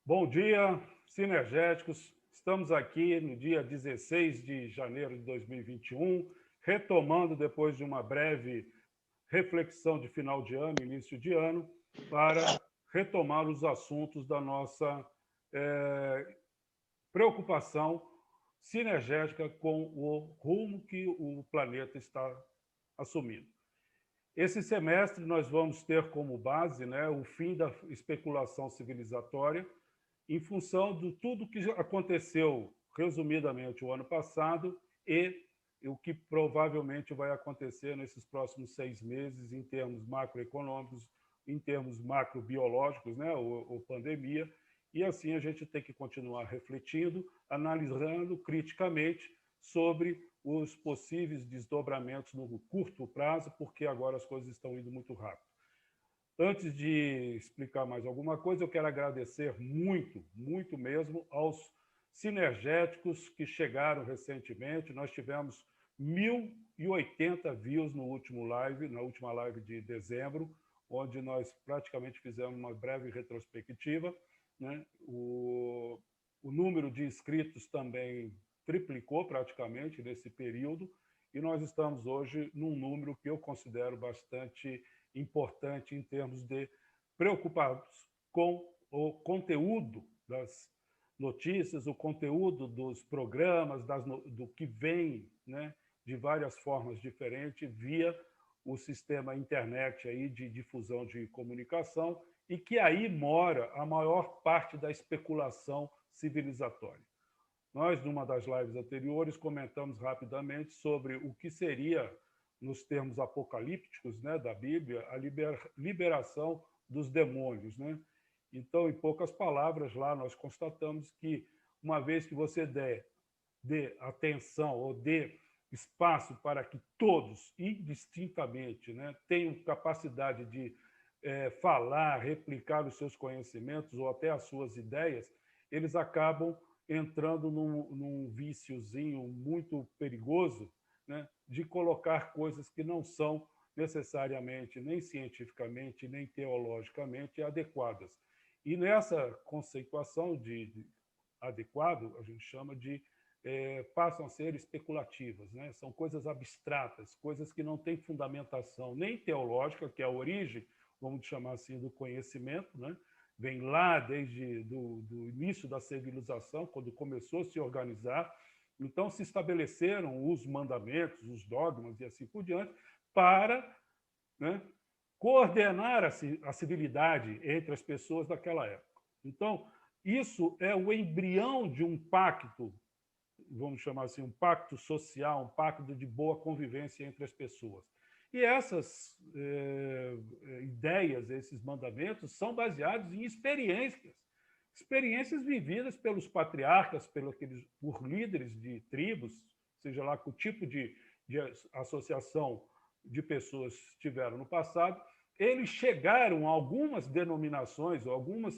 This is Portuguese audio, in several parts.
Bom dia, sinergéticos. Estamos aqui no dia 16 de janeiro de 2021, retomando depois de uma breve reflexão de final de ano, início de ano, para retomar os assuntos da nossa preocupação sinergética com o rumo que o planeta está assumindo. Esse semestre nós vamos ter como base, né, o fim da especulação civilizatória, em função de tudo que aconteceu, resumidamente, o ano passado e o que provavelmente vai acontecer nesses próximos 6 meses em termos macroeconômicos, em termos macrobiológicos, né, ou pandemia, e assim a gente tem que continuar refletindo, analisando criticamente sobre os possíveis desdobramentos no curto prazo, porque agora as coisas estão indo muito rápido. Antes de explicar mais alguma coisa, eu quero agradecer muito, muito mesmo aos sinergéticos que chegaram recentemente. Nós tivemos 1.080 views no último live, na última live de dezembro, onde nós praticamente fizemos uma breve retrospectiva, né? O número de inscritos também triplicou praticamente nesse período, e nós estamos hoje num número que eu considero bastante importante em termos de preocupados com o conteúdo das notícias, o conteúdo dos programas, do que vem, né, de várias formas diferentes via o sistema internet aí de difusão de comunicação, e que aí mora a maior parte da especulação civilizatória. Nós, numa das lives anteriores, comentamos rapidamente sobre o que seria, nos termos apocalípticos, né, da Bíblia, a liberação dos demônios, né? Então, em poucas palavras, lá nós constatamos que, uma vez que você dê atenção ou dê espaço para que todos, indistintamente, né, tenham capacidade de falar, replicar os seus conhecimentos ou até as suas ideias, eles acabam entrando num viciozinho muito perigoso, né, de colocar coisas que não são necessariamente nem cientificamente, nem teologicamente adequadas. E nessa conceituação de adequado, a gente chama de passam a ser especulativas, né? São coisas abstratas, coisas que não têm fundamentação nem teológica, que é a origem, vamos chamar assim, do conhecimento, né? Vem lá desde do início da civilização, quando começou a se organizar. Então, se estabeleceram os mandamentos, os dogmas e assim por diante, para, né, coordenar a civilidade entre as pessoas daquela época. Então, isso é o embrião de um pacto, vamos chamar assim, um pacto social, um pacto de boa convivência entre as pessoas. E essas ideias, esses mandamentos, são baseados em experiências vividas pelos patriarcas, por líderes de tribos, seja lá que tipo de associação de pessoas tiveram no passado. Eles chegaram a algumas denominações, alguns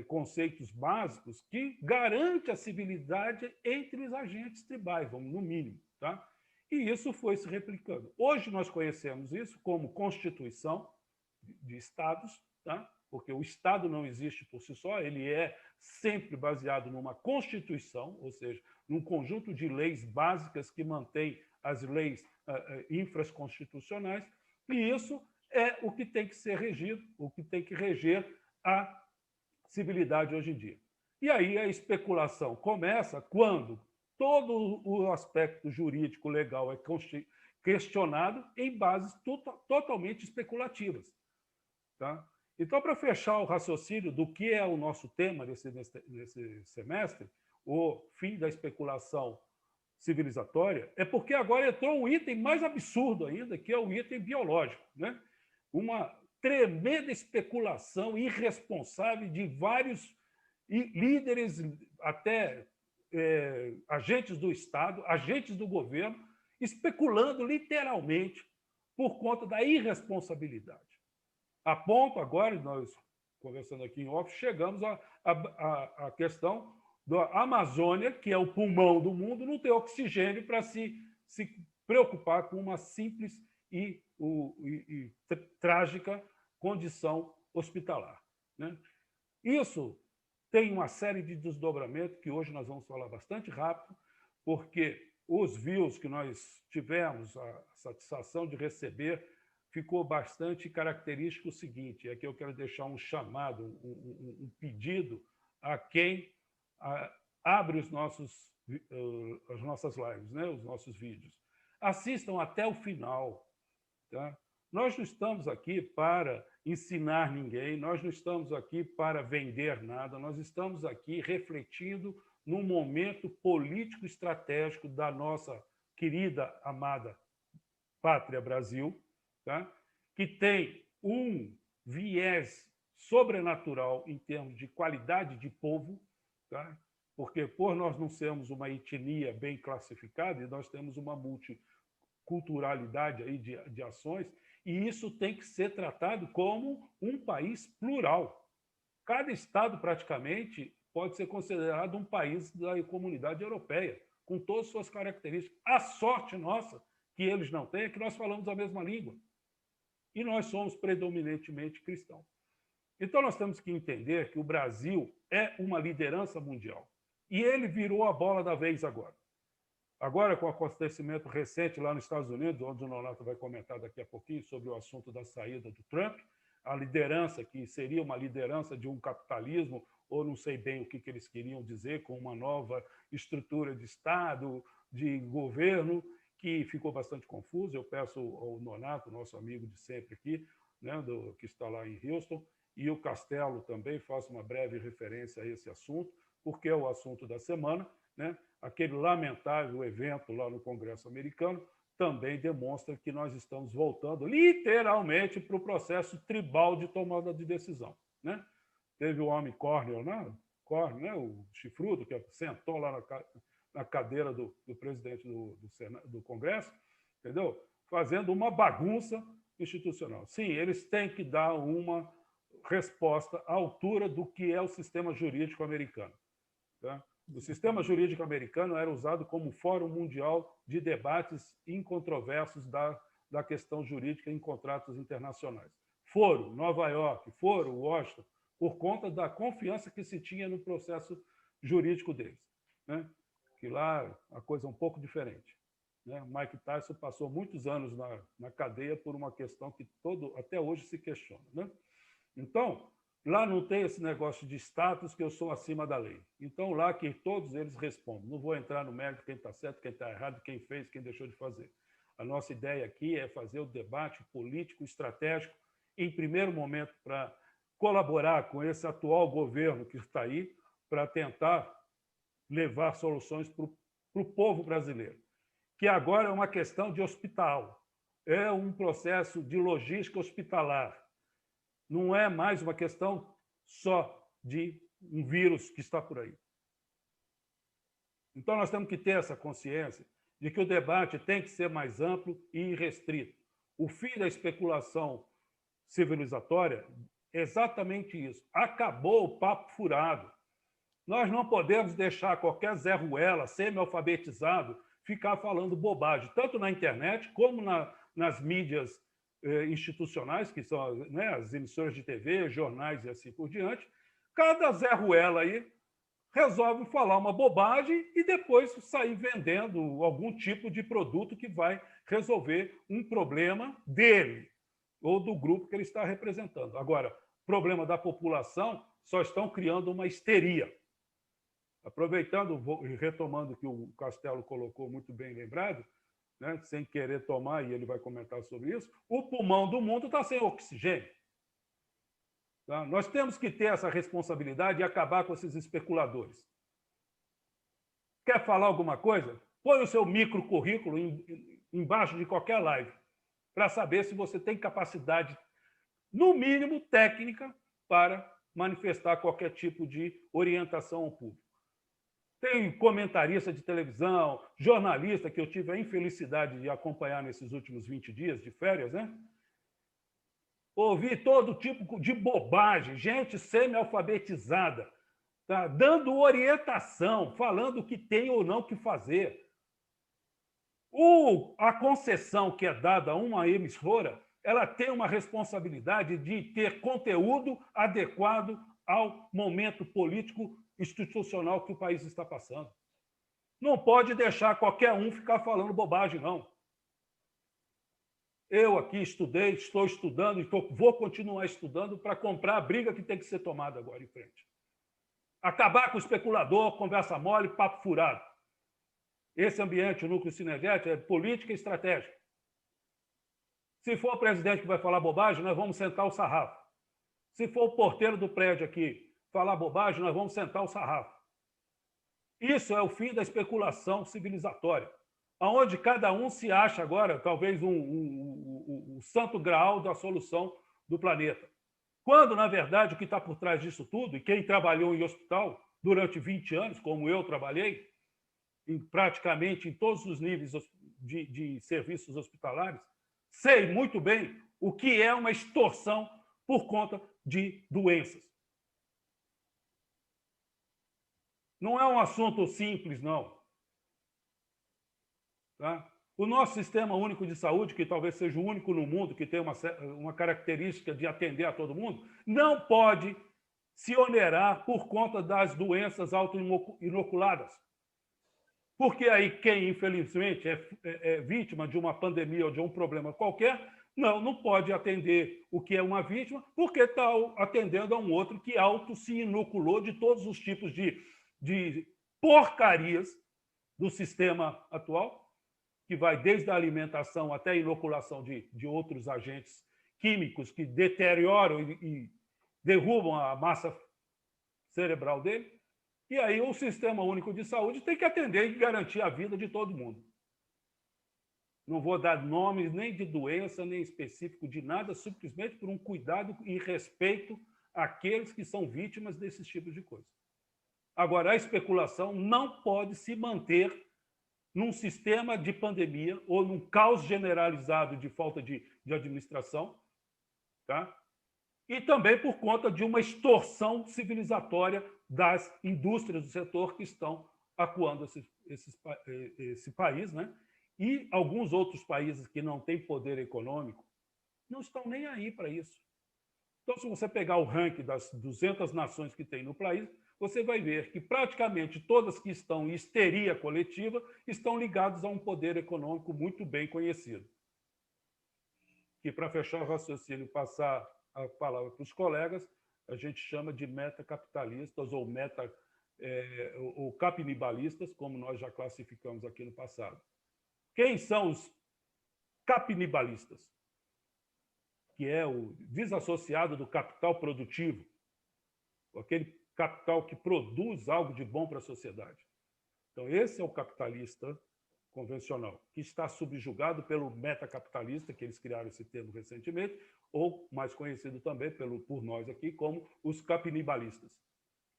conceitos básicos que garantem a civilidade entre os agentes tribais, vamos, no mínimo, tá? E isso foi se replicando. Hoje nós conhecemos isso como Constituição de Estados, tá? Porque o Estado não existe por si só, ele é sempre baseado numa Constituição, ou seja, num conjunto de leis básicas que mantém as leis infraconstitucionais, e isso é o que tem que ser regido, o que tem que reger a civilidade hoje em dia. E aí a especulação começa quando todo o aspecto jurídico legal é questionado em bases totalmente especulativas. Tá? Então, para fechar o raciocínio do que é o nosso tema nesse semestre, o fim da especulação civilizatória, é porque agora entrou um item mais absurdo ainda, que é o item biológico, né? Uma tremenda especulação irresponsável de vários líderes, até agentes do Estado, agentes do governo, especulando literalmente por conta da irresponsabilidade. A ponto, agora, nós conversando aqui em off, chegamos à questão da Amazônia, que é o pulmão do mundo, não ter oxigênio para se preocupar com uma simples e trágica condição hospitalar, né? Isso tem uma série de desdobramentos que hoje nós vamos falar bastante rápido, porque os views que nós tivemos, a satisfação de receber, ficou bastante característico o seguinte, é que eu quero deixar um chamado, um pedido a quem abre as nossas lives, né? Os nossos vídeos. Assistam até o final. Tá? Nós não estamos aqui para ensinar ninguém, nós não estamos aqui para vender nada, nós estamos aqui refletindo num momento político estratégico da nossa querida, amada pátria Brasil, tá? Que tem um viés sobrenatural em termos de qualidade de povo, tá? Porque por nós não sermos uma etnia bem classificada, nós temos uma multiculturalidade aí de ações, e isso tem que ser tratado como um país plural. Cada estado, praticamente, pode ser considerado um país da comunidade europeia, com todas as suas características. A sorte nossa, que eles não têm, é que nós falamos a mesma língua. E nós somos predominantemente cristãos. Então, nós temos que entender que o Brasil é uma liderança mundial. E ele virou a bola da vez agora. Agora, com o acontecimento recente lá nos Estados Unidos, onde o Nonato vai comentar daqui a pouquinho sobre o assunto da saída do Trump, a liderança, que seria uma liderança de um capitalismo, ou não sei bem o que eles queriam dizer, com uma nova estrutura de Estado, de governo, que ficou bastante confuso. Eu peço ao Nonato, nosso amigo de sempre aqui, né, que está lá em Houston, e o Castelo também, faço uma breve referência a esse assunto, porque é o assunto da semana, né? Aquele lamentável evento lá no Congresso americano também demonstra que nós estamos voltando literalmente para o processo tribal de tomada de decisão, né? Teve o homem Cornel, né? Cornel, né? O chifrudo, que sentou lá na cadeira do presidente do Congresso, entendeu? Fazendo uma bagunça institucional. Sim, eles têm que dar uma resposta à altura do que é o sistema jurídico americano. Tá? O sistema jurídico americano era usado como fórum mundial de debates incontroversos da questão jurídica em contratos internacionais. Foram Nova York, foram Washington, por conta da confiança que se tinha no processo jurídico deles, né? Que lá a coisa é um pouco diferente, né? Mike Tyson passou muitos anos na cadeia por uma questão que até hoje se questiona, né? Então, lá não tem esse negócio de status que eu sou acima da lei. Então, lá que todos eles respondem. Não vou entrar no mérito quem está certo, quem está errado, quem fez, quem deixou de fazer. A nossa ideia aqui é fazer o debate político, estratégico, em primeiro momento, para colaborar com esse atual governo que está aí, para tentar levar soluções para o povo brasileiro, que agora é uma questão de hospital, é um processo de logística hospitalar. Não é mais uma questão só de um vírus que está por aí. Então, nós temos que ter essa consciência de que o debate tem que ser mais amplo e irrestrito. O fim da especulação civilizatória é exatamente isso. Acabou o papo furado. Nós não podemos deixar qualquer Zé Ruela, semi-alfabetizado, ficar falando bobagem, tanto na internet como nas mídias institucionais, que são, né, as emissoras de TV, jornais e assim por diante. Cada Zé Ruela aí resolve falar uma bobagem e depois sair vendendo algum tipo de produto que vai resolver um problema dele ou do grupo que ele está representando. Agora, problema da população, só estão criando uma histeria. Aproveitando e retomando o que o Castelo colocou muito bem lembrado, né, sem querer tomar, e ele vai comentar sobre isso, o pulmão do mundo está sem oxigênio. Tá? Nós temos que ter essa responsabilidade e acabar com esses especuladores. Quer falar alguma coisa? Põe o seu microcurrículo embaixo de qualquer live, para saber se você tem capacidade, no mínimo técnica, para manifestar qualquer tipo de orientação ao público. Tem comentarista de televisão, jornalista, que eu tive a infelicidade de acompanhar nesses últimos 20 dias de férias, né? Ouvi todo tipo de bobagem, gente semi-alfabetizada, tá? Dando orientação, falando o que tem ou não que fazer. A concessão que é dada a uma emissora, ela tem uma responsabilidade de ter conteúdo adequado ao momento político institucional que o país está passando. Não pode deixar qualquer um ficar falando bobagem, não. Eu aqui estudei, estou estudando e vou continuar estudando para comprar a briga que tem que ser tomada agora em frente. Acabar com o especulador, conversa mole, papo furado. Esse ambiente, o núcleo sinergético, é política e estratégia. Se for o presidente que vai falar bobagem, nós vamos sentar o sarrafo. Se for o porteiro do prédio aqui falar bobagem, nós vamos sentar o sarrafo. Isso é o fim da especulação civilizatória, onde cada um se acha agora, talvez, um santo graal da solução do planeta. Quando, na verdade, o que está por trás disso tudo, e quem trabalhou em hospital durante 20 anos, como eu trabalhei, praticamente em todos os níveis de serviços hospitalares, sei muito bem o que é uma extorsão por conta de doenças. Não é um assunto simples, não. Tá? O nosso Sistema Único de Saúde, que talvez seja o único no mundo que tem uma característica de atender a todo mundo, não pode se onerar por conta das doenças autoinoculadas. Porque aí quem, infelizmente, é vítima de uma pandemia ou de um problema qualquer, não pode atender o que é uma vítima, porque está atendendo a um outro que se inoculou de todos os tipos de porcarias do sistema atual, que vai desde a alimentação até a inoculação de outros agentes químicos que deterioram e derrubam a massa cerebral dele. E aí o Sistema Único de Saúde tem que atender e garantir a vida de todo mundo. Não vou dar nomes nem de doença, nem específico de nada, simplesmente por um cuidado e respeito àqueles que são vítimas desses tipos de coisa. Agora, a especulação não pode se manter num sistema de pandemia ou num caos generalizado de falta de administração, tá? E também por conta de uma extorsão civilizatória das indústrias do setor que estão acuando esse país, né? E alguns outros países que não têm poder econômico não estão nem aí para isso. Então, se você pegar o ranking das 200 nações que tem no país, você vai ver que praticamente todas que estão em histeria coletiva estão ligadas a um poder econômico muito bem conhecido. Que, para fechar o raciocínio e passar a palavra para os colegas, a gente chama de metacapitalistas ou capinibalistas, como nós já classificamos aqui no passado. Quem são os capinibalistas? Que é o desassociado do capital produtivo, aquele capital que produz algo de bom para a sociedade. Então, esse é o capitalista convencional, que está subjugado pelo metacapitalista, que eles criaram esse termo recentemente, ou mais conhecido também por nós aqui como os capinibalistas,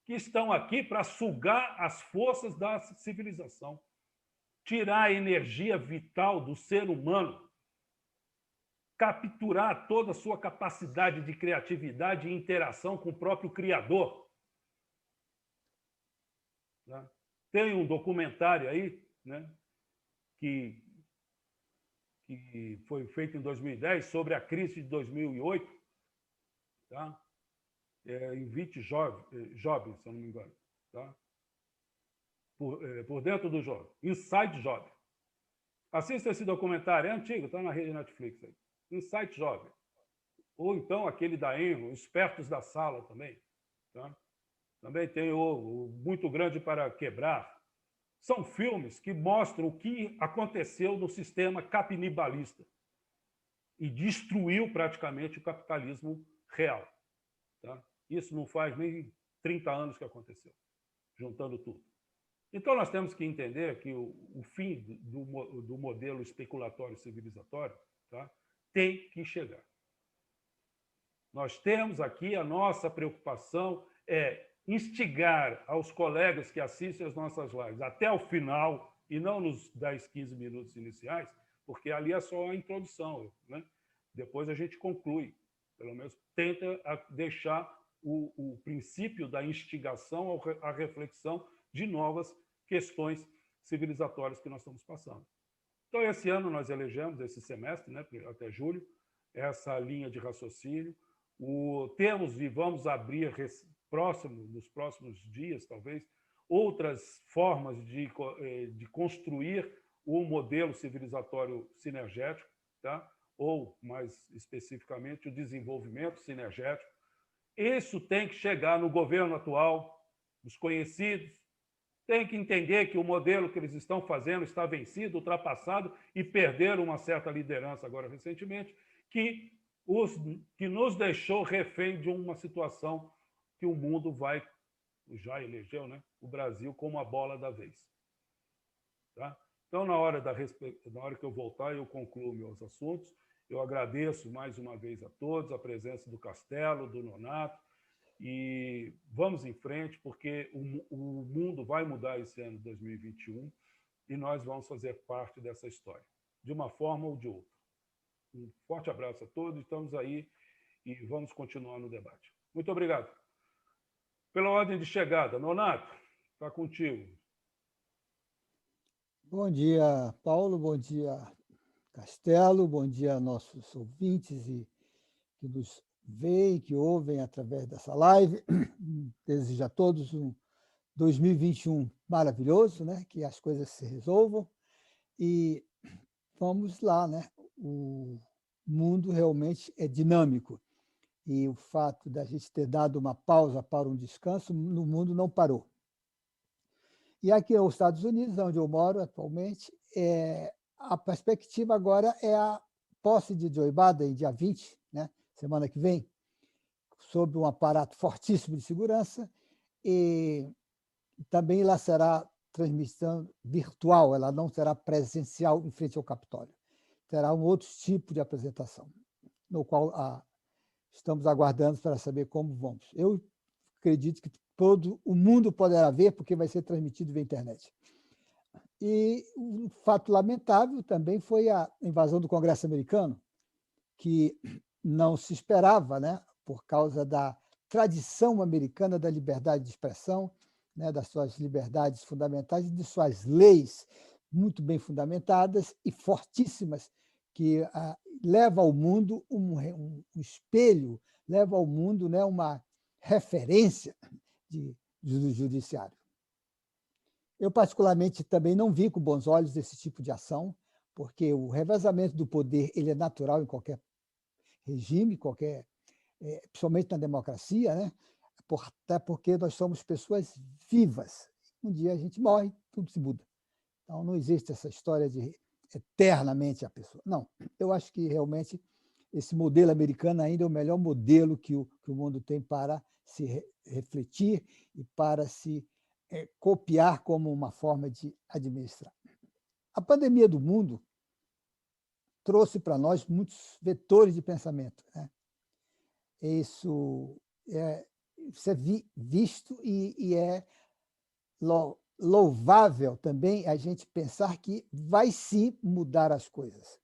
que estão aqui para sugar as forças da civilização, tirar a energia vital do ser humano, capturar toda a sua capacidade de criatividade e interação com o próprio Criador. Tem um documentário aí, né, que foi feito em 2010 sobre a crise de 2008, tá? Em 20 jovens, se eu não me engano. Tá? Por dentro do jovem. Inside Job. Assista esse documentário, é antigo, está na rede Netflix aí. Inside Job. Ou então aquele da Enron, Espertos da Sala também. Tá? Também tem o Muito Grande para Quebrar. São filmes que mostram o que aconteceu no sistema capinibalista e destruiu praticamente o capitalismo real. Tá? Isso não faz nem 30 anos que aconteceu, juntando tudo. Então, nós temos que entender que o fim do modelo especulatório civilizatório, tá, tem que chegar. Nós temos aqui a nossa preocupação instigar aos colegas que assistem às nossas lives até o final, e não nos 10, 15 minutos iniciais, porque ali é só a introdução, né? Depois a gente conclui, pelo menos tenta deixar o princípio da instigação à reflexão de novas questões civilizatórias que nós estamos passando. Então, esse ano nós elegemos, esse semestre, né, até julho, essa linha de raciocínio. Temos e vamos abrir nos próximos dias, talvez, outras formas de construir o modelo civilizatório sinergético, tá? Ou, mais especificamente, o desenvolvimento sinergético. Isso tem que chegar no governo atual, os conhecidos, tem que entender que o modelo que eles estão fazendo está vencido, ultrapassado e perderam uma certa liderança agora recentemente, que nos deixou refém de uma situação que o mundo já elegeu, né, o Brasil como a bola da vez. Tá? Então, na hora que eu voltar, eu concluo meus assuntos. Eu agradeço mais uma vez a todos, a presença do Castelo, do Nonato, e vamos em frente, porque o mundo vai mudar esse ano de 2021 e nós vamos fazer parte dessa história, de uma forma ou de outra. Um forte abraço a todos, estamos aí e vamos continuar no debate. Muito obrigado. Pela ordem de chegada, Nonato, está contigo. Bom dia, Paulo, bom dia, Castelo, bom dia a nossos ouvintes e que nos veem, que ouvem através dessa live. Desejo a todos um 2021 maravilhoso, né? Que as coisas se resolvam e vamos lá, né? O mundo realmente é dinâmico e o fato da gente ter dado uma pausa para um descanso, no mundo não parou. E aqui nos Estados Unidos, onde eu moro atualmente, a perspectiva agora é a posse de Joe Biden, dia 20, né? Semana que vem, sob um aparato fortíssimo de segurança, e também lá será transmissão virtual, ela não será presencial em frente ao Capitólio. Terá um outro tipo de apresentação, no qual estamos aguardando para saber como vamos. Eu acredito que todo o mundo poderá ver, porque vai ser transmitido via internet. E um fato lamentável também foi a invasão do Congresso americano, que não se esperava, né, por causa da tradição americana da liberdade de expressão, né, das suas liberdades fundamentais e de suas leis muito bem fundamentadas e fortíssimas, que leva ao mundo um espelho, leva ao mundo, né, uma referência do judiciário. Eu, particularmente, também não vi com bons olhos esse tipo de ação, porque o revezamento do poder ele é natural em qualquer regime, principalmente na democracia, né? Até porque nós somos pessoas vivas. Um dia a gente morre, tudo se muda. Então, não existe essa história de eternamente a pessoa. Não, eu acho que realmente esse modelo americano ainda é o melhor modelo que o mundo tem para se refletir e para se copiar como uma forma de administrar. A pandemia do mundo trouxe para nós muitos vetores de pensamento, né? Isso é visto e é louvável também a gente pensar que vai sim mudar as coisas.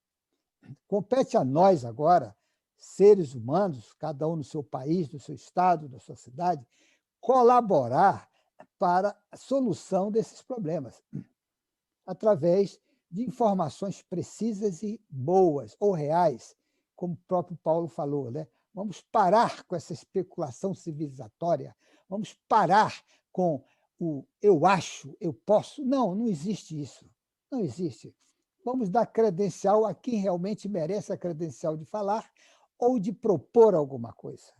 Compete a nós agora, seres humanos, cada um no seu país, no seu estado, na sua cidade, colaborar para a solução desses problemas, através de informações precisas e boas, ou reais, como o próprio Paulo falou, né? Vamos parar com essa especulação civilizatória, vamos parar com o eu acho, eu posso. Não, não existe isso. Não existe. Vamos dar credencial a quem realmente merece a credencial de falar ou de propor alguma coisa.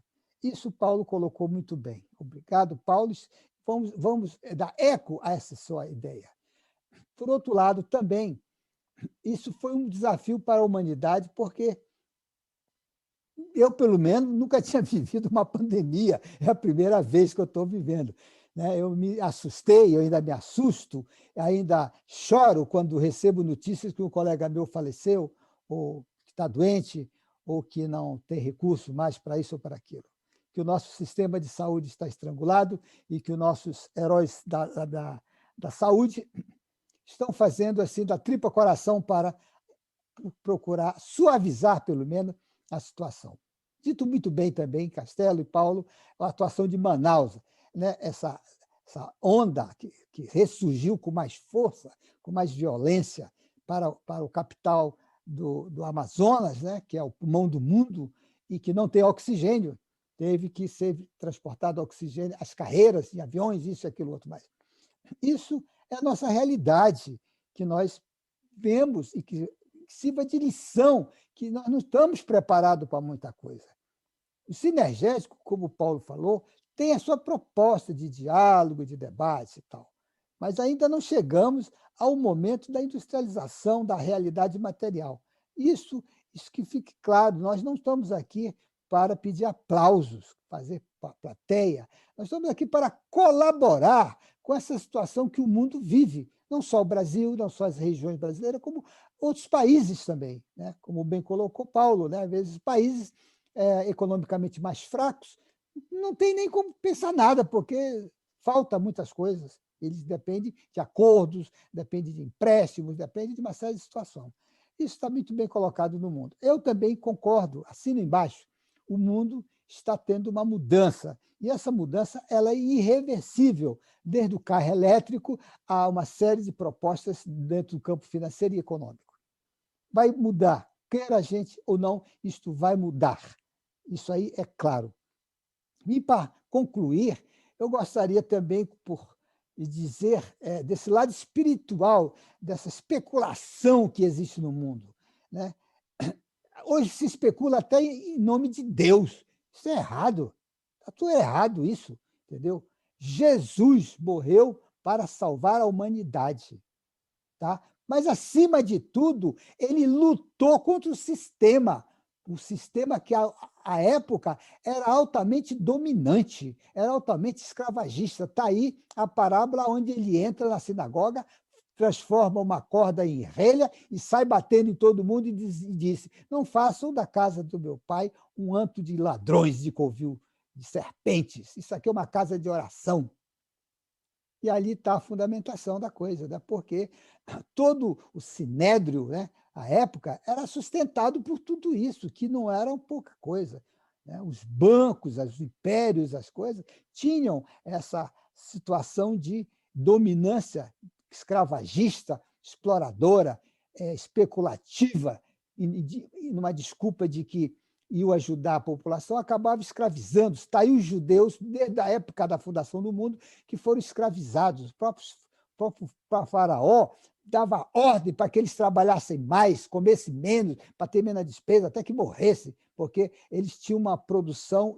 Isso Paulo colocou muito bem. Obrigado, Paulo. Vamos dar eco a essa sua ideia. Por outro lado, também, isso foi um desafio para a humanidade, porque eu, pelo menos, nunca tinha vivido uma pandemia. É a primeira vez que eu estou vivendo. Eu me assustei, eu ainda me assusto, ainda choro quando recebo notícias que um colega meu faleceu, ou que está doente, ou que não tem recurso mais para isso ou para aquilo. Que o nosso sistema de saúde está estrangulado e que os nossos heróis da saúde estão fazendo assim da tripa coração para procurar suavizar, pelo menos, a situação. Dito muito bem também, Castelo e Paulo, a atuação de Manaus, né? Essa onda que ressurgiu com mais força, com mais violência para o capital do Amazonas, né? Que é o pulmão do mundo e que não tem oxigênio. teve que ser transportado oxigênio, as carreiras de aviões, isso e aquilo outro mais. Isso é a nossa realidade, que nós vemos e que sirva de lição, que nós não estamos preparados para muita coisa. O sinergético, como o Paulo falou, tem a sua proposta de diálogo, de debate e tal, mas ainda não chegamos ao momento da industrialização da realidade material. Isso que fique claro, nós não estamos aqui para pedir aplausos, fazer plateia, nós estamos aqui para colaborar com essa situação que o mundo vive, não só o Brasil, não só as regiões brasileiras, como outros países também, né? Como bem colocou Paulo, né? Às vezes países economicamente mais fracos não tem nem como pensar nada, porque falta muitas coisas. Eles dependem de acordos, dependem de empréstimos, dependem de uma série de situações. Isso está muito bem colocado no mundo. Eu também concordo, assino embaixo, o mundo está tendo uma mudança, e essa mudança ela é irreversível, desde o carro elétrico a uma série de propostas dentro do campo financeiro e econômico. Vai mudar, quer a gente ou não, isto vai mudar. Isso aí é claro. E, para concluir, eu gostaria também de dizer desse lado espiritual, dessa especulação que existe no mundo, né? Hoje se especula até em nome de Deus. Isso é errado. Está tudo errado isso, entendeu? Jesus morreu para salvar a humanidade, tá? Mas, acima de tudo, ele lutou contra o sistema que, à época, era altamente dominante, era altamente escravagista. Está aí a parábola onde ele entra na sinagoga, transforma uma corda em relha e sai batendo em todo mundo e disse: não façam da casa do meu pai um antro de ladrões, de covil, de serpentes. Isso aqui é uma casa de oração. E ali está a fundamentação da coisa, né? Porque todo o sinédrio, né, à época, era sustentado por tudo isso, que não era pouca coisa, né? Os bancos, os impérios, as coisas, tinham essa situação de dominância escravagista, exploradora, especulativa, e numa desculpa de que iam ajudar a população, acabava escravizando. Está aí os judeus, desde a época da fundação do mundo, que foram escravizados. O próprio faraó dava ordem para que eles trabalhassem mais, comessem menos, para ter menos despesa, até que morressem, porque eles tinham uma produção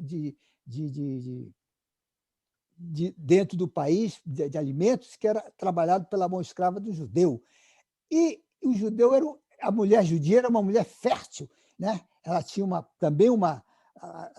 dentro do país de alimentos que era trabalhado pela mão escrava do judeu. E o judeu a mulher judia era uma mulher fértil, né? Ela tinha também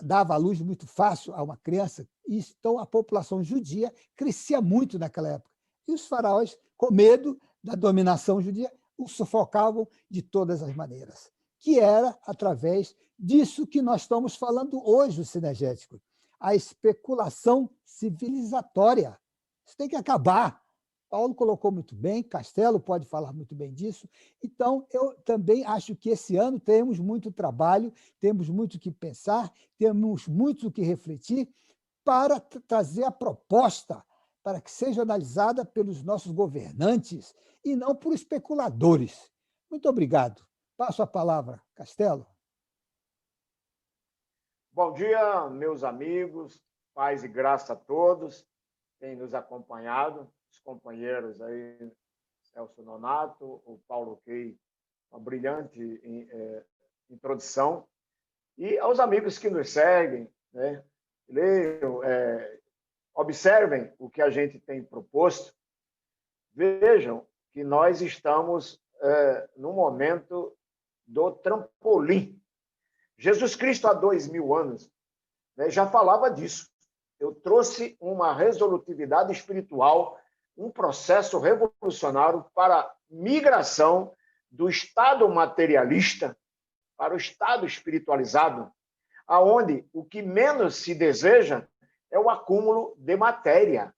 dava à luz muito fácil a uma criança. Então, a população judia crescia muito naquela época. E os faraós, com medo da dominação judia, o sufocavam de todas as maneiras, que era através disso que nós estamos falando hoje, o sinergético, a especulação civilizatória. Isso tem que acabar. Paulo colocou muito bem, Castelo pode falar muito bem disso. Então, eu também acho que esse ano temos muito trabalho, temos muito o que pensar, temos muito o que refletir para trazer a proposta para que seja analisada pelos nossos governantes e não por especuladores. Muito obrigado. Passo a palavra, Castelo. Bom dia, meus amigos, paz e graça a todos, quem nos acompanhado, os companheiros aí, Celso Nonato, o Paulo Key, uma brilhante introdução, e aos amigos que nos seguem, né? Leiam, observem o que a gente tem proposto, vejam que nós estamos no momento do trampolim. Jesus Cristo, há 2000 anos, né, já falava disso. Eu trouxe uma resolutividade espiritual, um processo revolucionário para a migração do estado materialista para o estado espiritualizado, aonde o que menos se deseja é o acúmulo de matéria.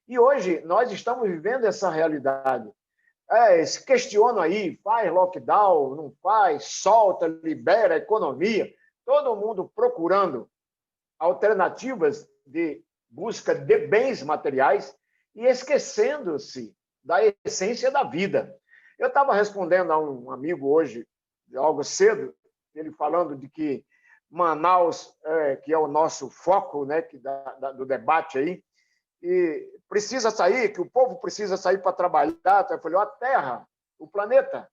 E hoje nós estamos vivendo essa realidade. Se questiona aí, faz lockdown, não faz, solta, libera a economia, todo mundo procurando alternativas de busca de bens materiais e esquecendo-se da essência da vida. Eu estava respondendo a um amigo hoje, logo cedo, ele falando de que Manaus, que é o nosso foco, né, do debate aí, e precisa sair, que o povo precisa sair para trabalhar. Eu falei, a Terra, o planeta,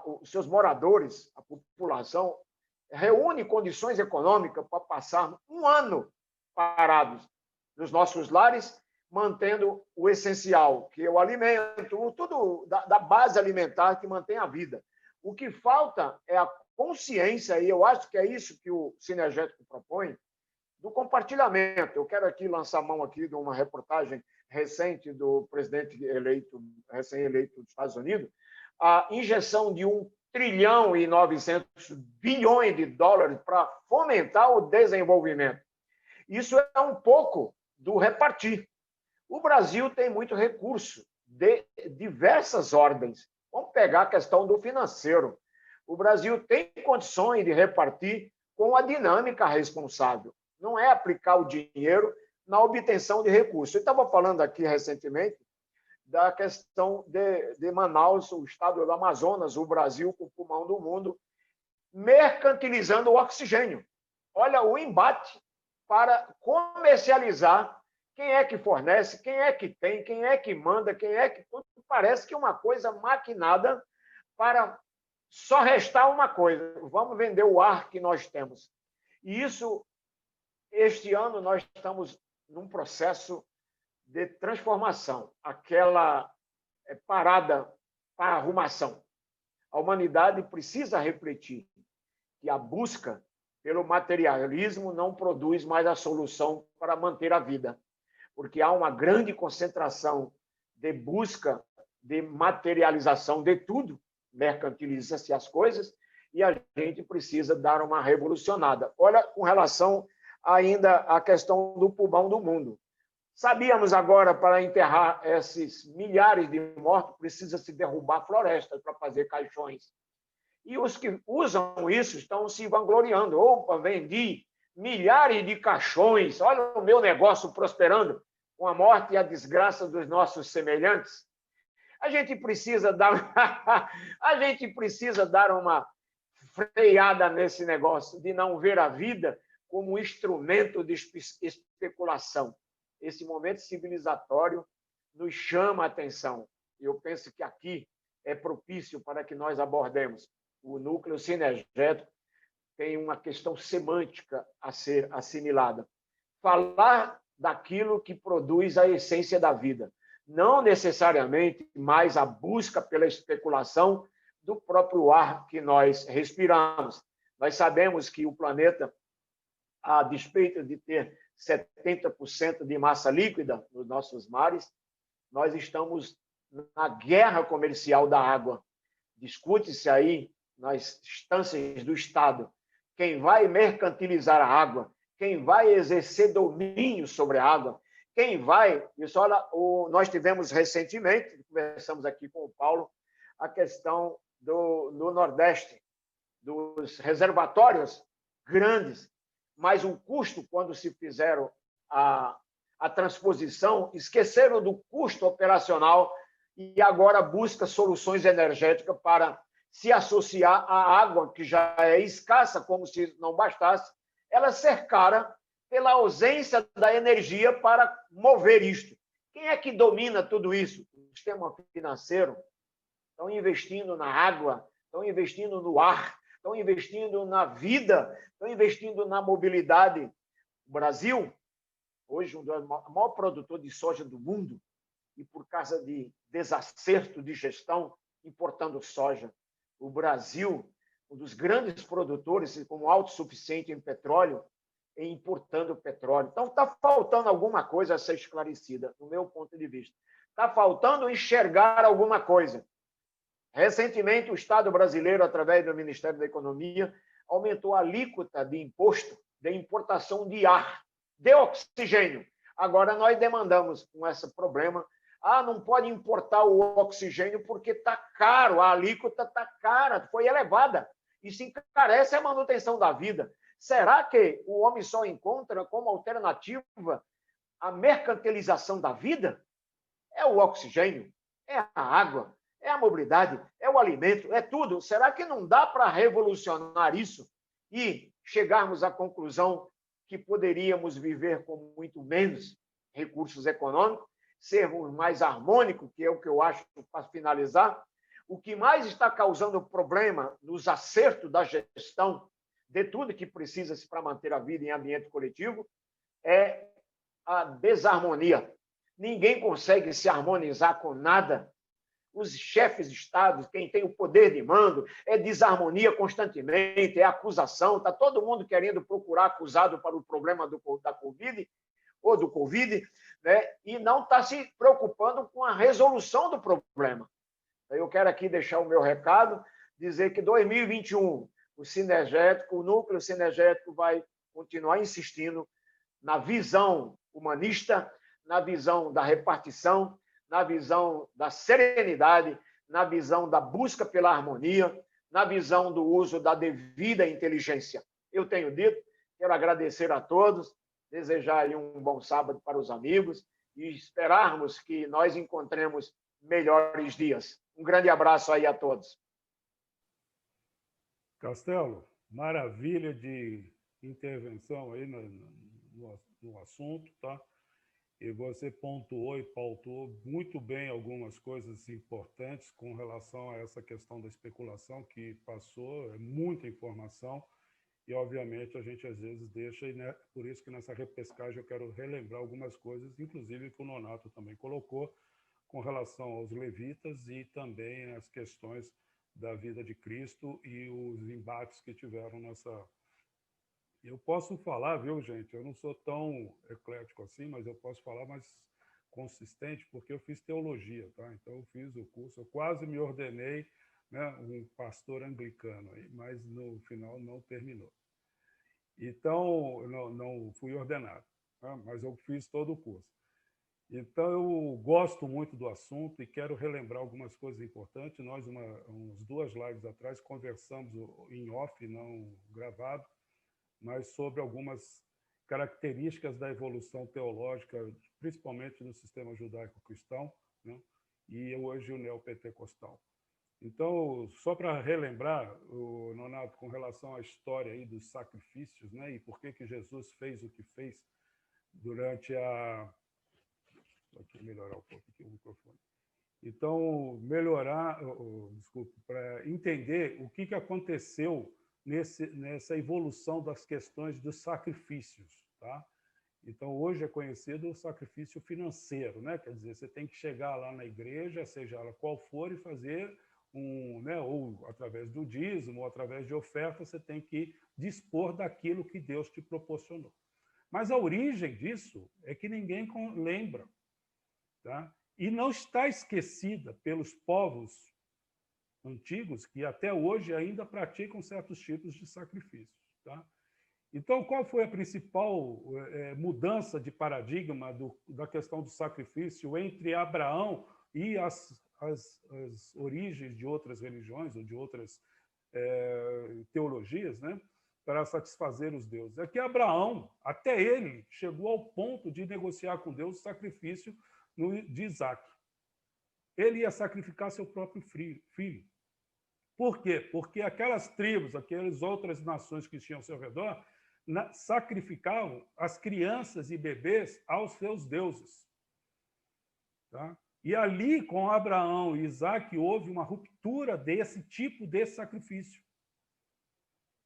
os seus moradores, a população, reúne condições econômicas para passar um ano parados nos nossos lares, mantendo o essencial, que é o alimento, tudo da base alimentar que mantém a vida. O que falta é a consciência, e eu acho que é isso que o Sinergético propõe, do compartilhamento. Eu quero aqui lançar mão aqui de uma reportagem recente do presidente recém-eleito dos Estados Unidos, a injeção de 1 trilhão e 900 bilhões de dólares para fomentar o desenvolvimento. Isso é um pouco do repartir. O Brasil tem muito recurso de diversas ordens. Vamos pegar a questão do financeiro. O Brasil tem condições de repartir com a dinâmica responsável. Não é aplicar o dinheiro na obtenção de recursos. Eu estava falando aqui recentemente da questão de Manaus, o estado do Amazonas, o Brasil com o pulmão do mundo, mercantilizando o oxigênio. Olha o embate para comercializar quem é que fornece, quem é que tem, quem é que manda, quem é que... Parece que é uma coisa maquinada para só restar uma coisa: vamos vender o ar que nós temos. E isso, este ano, nós estamos num processo de transformação, aquela parada para arrumação. A humanidade precisa refletir que a busca pelo materialismo não produz mais a solução para manter a vida, porque há uma grande concentração de busca de materialização de tudo, mercantiliza-se as coisas, e a gente precisa dar uma revolucionada. Olha, com relação ainda à questão do pulmão do mundo. Sabíamos agora, para enterrar esses milhares de mortos, precisa-se derrubar florestas para fazer caixões. E os que usam isso estão se vangloriando. Opa, vendi milhares de caixões, olha o meu negócio prosperando, com a morte e a desgraça dos nossos semelhantes. A gente precisa dar uma freada nesse negócio de não ver a vida como um instrumento de especulação. Esse momento civilizatório nos chama a atenção. Eu penso que aqui é propício para que nós abordemos. O núcleo sinergético tem uma questão semântica a ser assimilada. Falar daquilo que produz a essência da vida, não necessariamente mais a busca pela especulação do próprio ar que nós respiramos. Nós sabemos que o planeta, a despeito de ter 70% de massa líquida nos nossos mares, nós estamos na guerra comercial da água. Discute-se aí, nas instâncias do Estado, quem vai mercantilizar a água, quem vai exercer domínio sobre a água, quem vai... Isso, olha, nós tivemos recentemente, conversamos aqui com o Paulo, a questão do Nordeste, dos reservatórios grandes, mas o custo, quando se fizeram a transposição, esqueceram do custo operacional e agora busca soluções energéticas para se associar à água, que já é escassa, como se não bastasse, ela cercara pela ausência da energia para mover isto. Quem é que domina tudo isso? O sistema financeiro. Estão investindo na água, estão investindo no ar, estão investindo na vida, estão investindo na mobilidade. O Brasil, hoje, o maior produtor de soja do mundo, e por causa de desacerto de gestão, importando soja. O Brasil, um dos grandes produtores, como autossuficiente em petróleo, e importando petróleo. Então, está faltando alguma coisa a ser esclarecida, do meu ponto de vista. Está faltando enxergar alguma coisa. Recentemente, o Estado brasileiro, através do Ministério da Economia, aumentou a alíquota de imposto de importação de ar, de oxigênio. Agora, nós demandamos, com esse problema, não pode importar o oxigênio porque está caro, a alíquota está cara, foi elevada. Isso encarece a manutenção da vida. Será que o homem só encontra como alternativa a mercantilização da vida? É o oxigênio, é a água, é a mobilidade, é o alimento, é tudo. Será que não dá para revolucionar isso e chegarmos à conclusão que poderíamos viver com muito menos recursos econômicos, sermos mais harmônicos, que é o que eu acho, para finalizar. O que mais está causando problema nos acertos da gestão de tudo que precisa-se para manter a vida em ambiente coletivo é a desarmonia. Ninguém consegue se harmonizar com nada. Os chefes de Estado, quem tem o poder de mando, é desarmonia constantemente, é acusação. Está todo mundo querendo procurar acusado para o problema da Covid ou do Covid, né? E não está se preocupando com a resolução do problema. Eu quero aqui deixar o meu recado, dizer que 2021, o núcleo sinergético vai continuar insistindo na visão humanista, na visão da repartição, na visão da serenidade, na visão da busca pela harmonia, na visão do uso da devida inteligência. Eu tenho dito, quero agradecer a todos, desejar um bom sábado para os amigos e esperarmos que nós encontremos melhores dias. Um grande abraço aí a todos. Castelo, maravilha de intervenção aí no assunto, tá? E você pontuou e pautou muito bem algumas coisas importantes com relação a essa questão da especulação que passou, é muita informação, e obviamente a gente às vezes deixa, e né, por isso que nessa repescagem eu quero relembrar algumas coisas, inclusive que o Nonato também colocou, com relação aos levitas e também as questões da vida de Cristo e os embates que tiveram nessa. Eu posso falar, viu, gente? Eu não sou tão eclético assim, mas eu posso falar mais consistente, porque eu fiz teologia, tá? Então eu fiz o curso, eu quase me ordenei, né, um pastor anglicano, aí, mas no final não terminou. Então, não fui ordenado, tá? Mas eu fiz todo o curso. Então, eu gosto muito do assunto e quero relembrar algumas coisas importantes. Nós, umas 2 lives atrás, conversamos em off, não gravado, mas sobre algumas características da evolução teológica, principalmente no sistema judaico-cristão, né? E hoje o neopentecostal. Então, só para relembrar, Nonato, com relação à história aí dos sacrifícios, né? E por que Jesus fez o que fez durante a... Aqui, melhorar um pouco aqui o microfone. Então, desculpe, para entender o que aconteceu nessa evolução das questões dos sacrifícios, tá? Então, hoje é conhecido o sacrifício financeiro, né? Quer dizer, você tem que chegar lá na igreja, seja ela qual for, e fazer né? Ou através do dízimo, ou através de oferta, você tem que dispor daquilo que Deus te proporcionou. Mas a origem disso é que ninguém lembra, tá? E não está esquecida pelos povos antigos que até hoje ainda praticam certos tipos de sacrifícios, tá? Então, qual foi a principal mudança de paradigma da questão do sacrifício entre Abraão e as origens de outras religiões ou de outras teologias, né, para satisfazer os deuses? É que Abraão, até ele, chegou ao ponto de negociar com Deus o sacrifício de Isaac. Ele ia sacrificar seu próprio filho. Por quê? Porque aquelas tribos, aquelas outras nações que tinham ao seu redor, sacrificavam as crianças e bebês aos seus deuses. Tá? E ali, com Abraão e Isaac, houve uma ruptura desse tipo de sacrifício.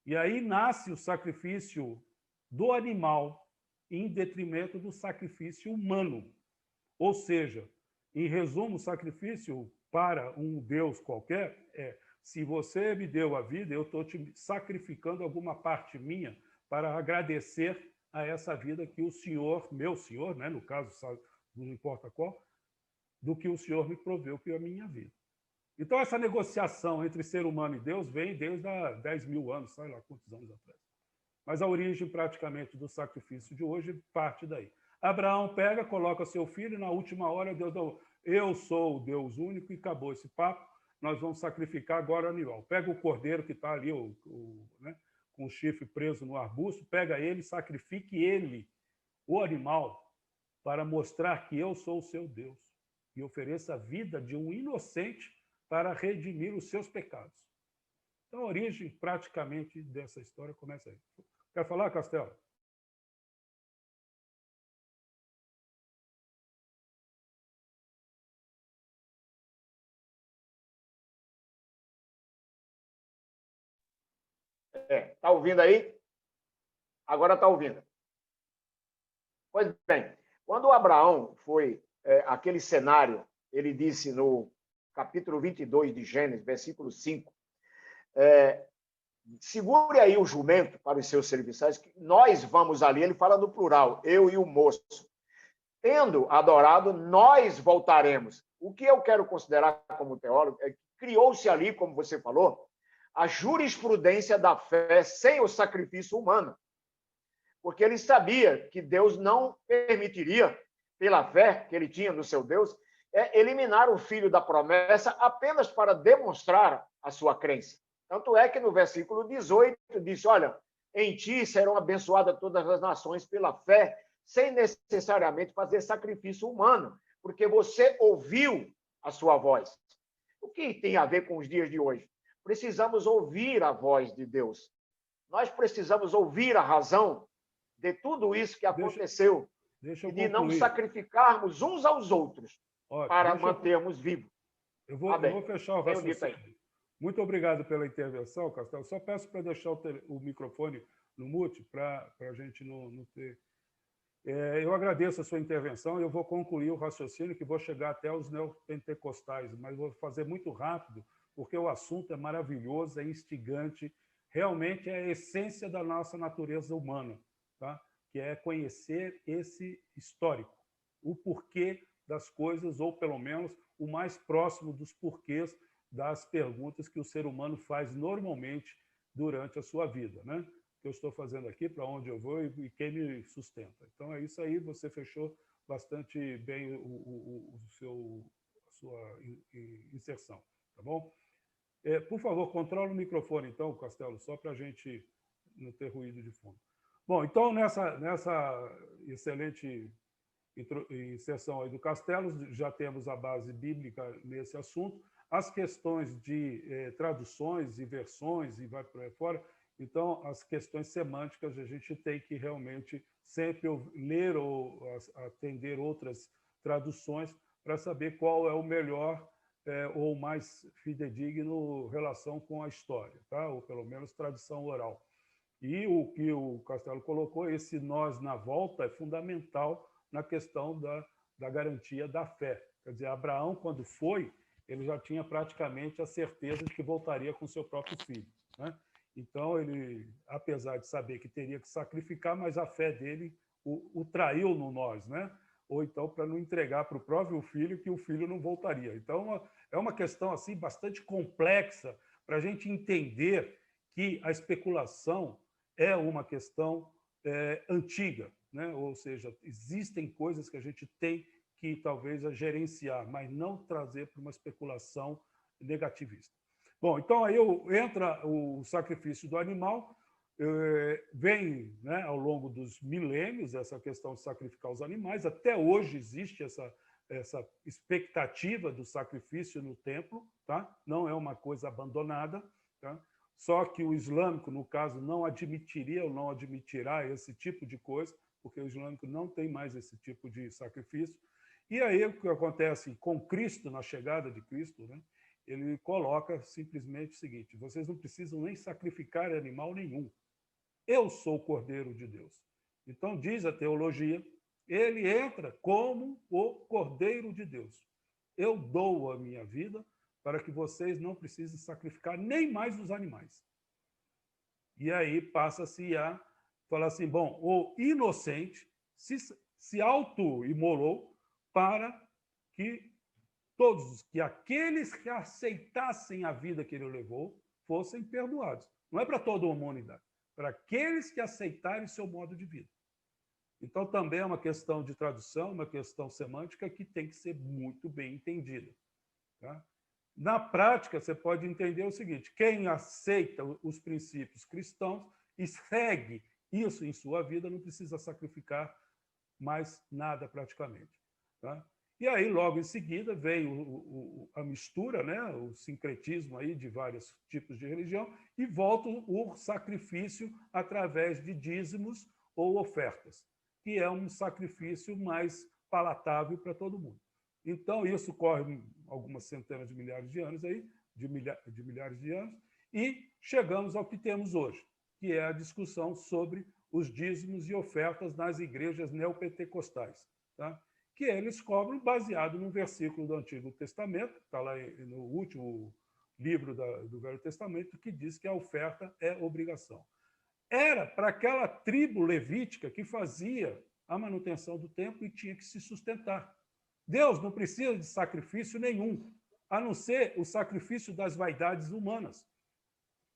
E aí nasce o sacrifício do animal em detrimento do sacrifício humano. Ou seja, em resumo, o sacrifício para um Deus qualquer é: se você me deu a vida, eu estou te sacrificando alguma parte minha para agradecer a essa vida que o Senhor, meu Senhor, né, no caso, não importa qual, do que o Senhor me proveu que é a minha vida. Então, essa negociação entre ser humano e Deus vem desde há 10 mil anos, sei lá quantos anos atrás. Mas a origem, praticamente, do sacrifício de hoje parte daí. Abraão pega, coloca seu filho, e na última hora Deus dá: eu sou o Deus único, e acabou esse papo, nós vamos sacrificar agora o animal. Pega o cordeiro que está ali, né, com o chifre preso no arbusto, pega ele, sacrifique ele, o animal, para mostrar que eu sou o seu Deus, e ofereça a vida de um inocente para redimir os seus pecados. Então, a origem, praticamente, dessa história começa aí. Quer falar, Castelo? Está ouvindo aí? Agora está ouvindo. Pois bem, quando Abraão foi aquele cenário, ele disse no capítulo 22 de Gênesis, versículo 5, segure aí o jumento para os seus serviçais, que nós vamos ali, ele fala no plural, eu e o moço. Tendo adorado, nós voltaremos. O que eu quero considerar como teólogo é que criou-se ali, como você falou, a jurisprudência da fé sem o sacrifício humano. Porque ele sabia que Deus não permitiria, pela fé que ele tinha no seu Deus, eliminar o filho da promessa apenas para demonstrar a sua crença. Tanto é que no versículo 18 diz, olha, em ti serão abençoadas todas as nações pela fé, sem necessariamente fazer sacrifício humano, porque você ouviu a sua voz. O que tem a ver com os dias de hoje? Precisamos ouvir a voz de Deus. Nós precisamos ouvir a razão de tudo isso que aconteceu deixa e de não concluir. sacrificarmos uns aos outros para mantermos vivos. Eu vou fechar o raciocínio. Muito obrigado pela intervenção, Castelo. Só peço para deixar o microfone no mute, para a gente não ter... eu agradeço a sua intervenção e eu vou concluir o raciocínio, que vou chegar até os neopentecostais, mas vou fazer muito rápido, porque o assunto é maravilhoso, é instigante, realmente é a essência da nossa natureza humana, tá? Que é conhecer esse histórico, o porquê das coisas, ou pelo menos o mais próximo dos porquês das perguntas que o ser humano faz normalmente durante a sua vida, né? Que eu estou fazendo aqui, para onde eu vou e quem me sustenta. Então, é isso aí, você fechou bastante bem a sua inserção, tá bom? Por favor, controle o microfone, então, Castelo, só para a gente não ter ruído de fundo. Bom, então, nessa excelente inserção aí do Castelo, já temos a base bíblica nesse assunto, as questões de traduções e versões, e vai por aí fora. Então, as questões semânticas, a gente tem que realmente sempre ler ou atender outras traduções para saber qual é o melhor ou mais fidedigno em relação com a história, tá? Ou pelo menos tradição oral. E o que o Castelo colocou, esse nós na volta, é fundamental na questão da garantia da fé. Quer dizer, Abraão, quando foi, ele já tinha praticamente a certeza de que voltaria com seu próprio filho, né? Então, ele, apesar de saber que teria que sacrificar, mas a fé dele o traiu no nós, né? Ou então para não entregar para o próprio filho que o filho não voltaria. Então, é uma questão assim bastante complexa para a gente entender que a especulação é uma questão antiga, né? Ou seja, existem coisas que a gente tem que talvez gerenciar, mas não trazer para uma especulação negativista. Bom, então aí entra o sacrifício do animal, vem, né, ao longo dos milênios essa questão de sacrificar os animais, até hoje existe essa expectativa do sacrifício no templo, tá? Não é uma coisa abandonada, tá? Só que o islâmico, no caso, não admitiria ou não admitirá esse tipo de coisa, porque o islâmico não tem mais esse tipo de sacrifício. E aí o que acontece com Cristo, na chegada de Cristo, né? Ele coloca simplesmente o seguinte: vocês não precisam nem sacrificar animal nenhum. Eu sou o Cordeiro de Deus. Então, diz a teologia, ele entra como o Cordeiro de Deus. Eu dou a minha vida para que vocês não precisem sacrificar nem mais os animais. E aí passa-se a falar assim, bom, o inocente se auto-imolou para que todos, que aqueles que aceitassem a vida que ele levou, fossem perdoados. Não é para toda a humanidade, para aqueles que aceitarem seu modo de vida. Então, também é uma questão de tradução, uma questão semântica que tem que ser muito bem entendida, tá? Na prática, você pode entender o seguinte: quem aceita os princípios cristãos e segue isso em sua vida não precisa sacrificar mais nada praticamente, tá? E aí, logo em seguida, veio a mistura, né, o sincretismo aí de vários tipos de religião, e volta o sacrifício através de dízimos ou ofertas, que é um sacrifício mais palatável para todo mundo. Então, isso corre algumas centenas de milhares de anos aí, de milhares de anos, e chegamos ao que temos hoje, que é a discussão sobre os dízimos e ofertas nas igrejas neopentecostais, tá? Que eles cobram baseado num versículo do Antigo Testamento, está lá no último livro do Velho Testamento, que diz que a oferta é obrigação. Era para aquela tribo levítica que fazia a manutenção do templo e tinha que se sustentar. Deus não precisa de sacrifício nenhum, a não ser o sacrifício das vaidades humanas.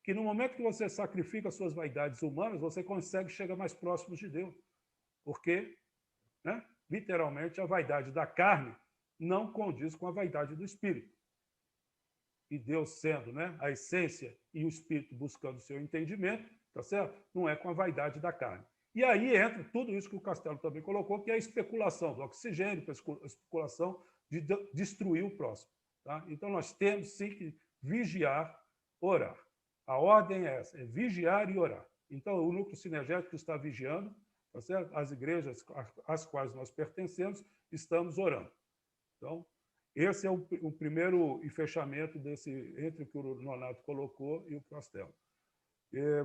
Que no momento que você sacrifica as suas vaidades humanas, você consegue chegar mais próximo de Deus. Porque, né, literalmente, a vaidade da carne não condiz com a vaidade do espírito. E Deus sendo, né, a essência e o espírito buscando o seu entendimento, tá certo? Não é com a vaidade da carne. E aí entra tudo isso que o Castelo também colocou, que é a especulação do oxigênio, a especulação de destruir o próximo. Tá? Então, nós temos sim que vigiar, orar. A ordem é essa, é vigiar e orar. Então, o núcleo sinergético está vigiando, tá certo? As igrejas às quais nós pertencemos, estamos orando. Então, esse é o primeiro fechamento desse, entre o que o Nonato colocou e o Castelo.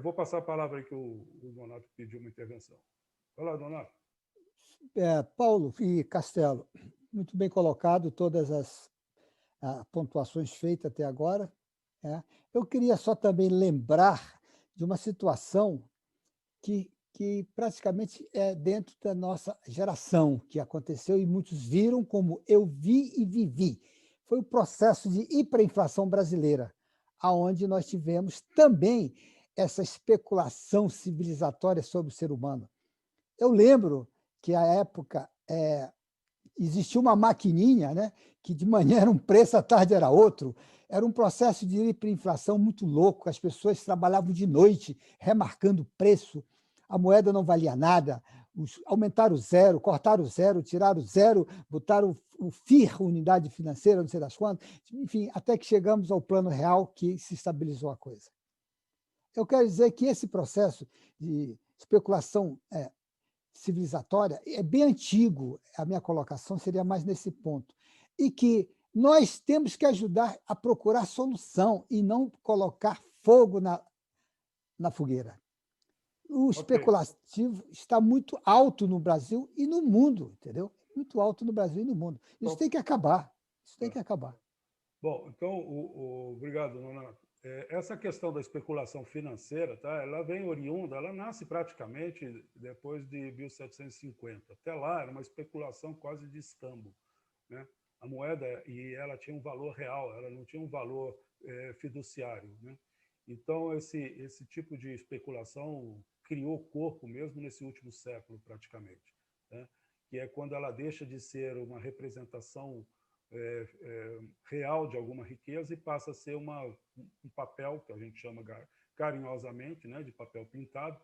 Vou passar a palavra aí que o Nonato pediu uma intervenção. Vai lá, Nonato. Paulo e Castelo, muito bem colocado todas as pontuações feitas até agora. Eu queria só também lembrar de uma situação que praticamente é dentro da nossa geração, que aconteceu e muitos viram como eu vi e vivi. Foi o processo de hiperinflação brasileira, aonde nós tivemos também essa especulação civilizatória sobre o ser humano. Eu lembro que, à época, existia uma maquininha, né, que de manhã era um preço, à tarde era outro. Era um processo de hiperinflação muito louco, as pessoas trabalhavam de noite, remarcando o preço, a moeda não valia nada, aumentaram o zero, cortaram o zero, tiraram o zero, botaram o FIR, unidade financeira, não sei das quantas, enfim, até que chegamos ao plano real que se estabilizou a coisa. Eu quero dizer que esse processo de especulação civilizatória é bem antigo, a minha colocação seria mais nesse ponto, e que nós temos que ajudar a procurar solução e não colocar fogo na fogueira. O especulativo está muito alto no Brasil e no mundo, entendeu? Muito alto no Brasil e no mundo. Isso tem que acabar. Isso tem que acabar. Bom, então, obrigado, Nonato. Essa questão da especulação financeira, tá? Ela vem oriunda, ela nasce praticamente depois de 1750. Até lá era uma especulação quase de escambo, né? A moeda, e ela tinha um valor real, ela não tinha um valor fiduciário, né? Então, esse tipo de especulação criou corpo mesmo nesse último século, praticamente, né? Que é quando ela deixa de ser uma representação real de alguma riqueza e passa a ser um papel, que a gente chama carinhosamente, né, de papel pintado,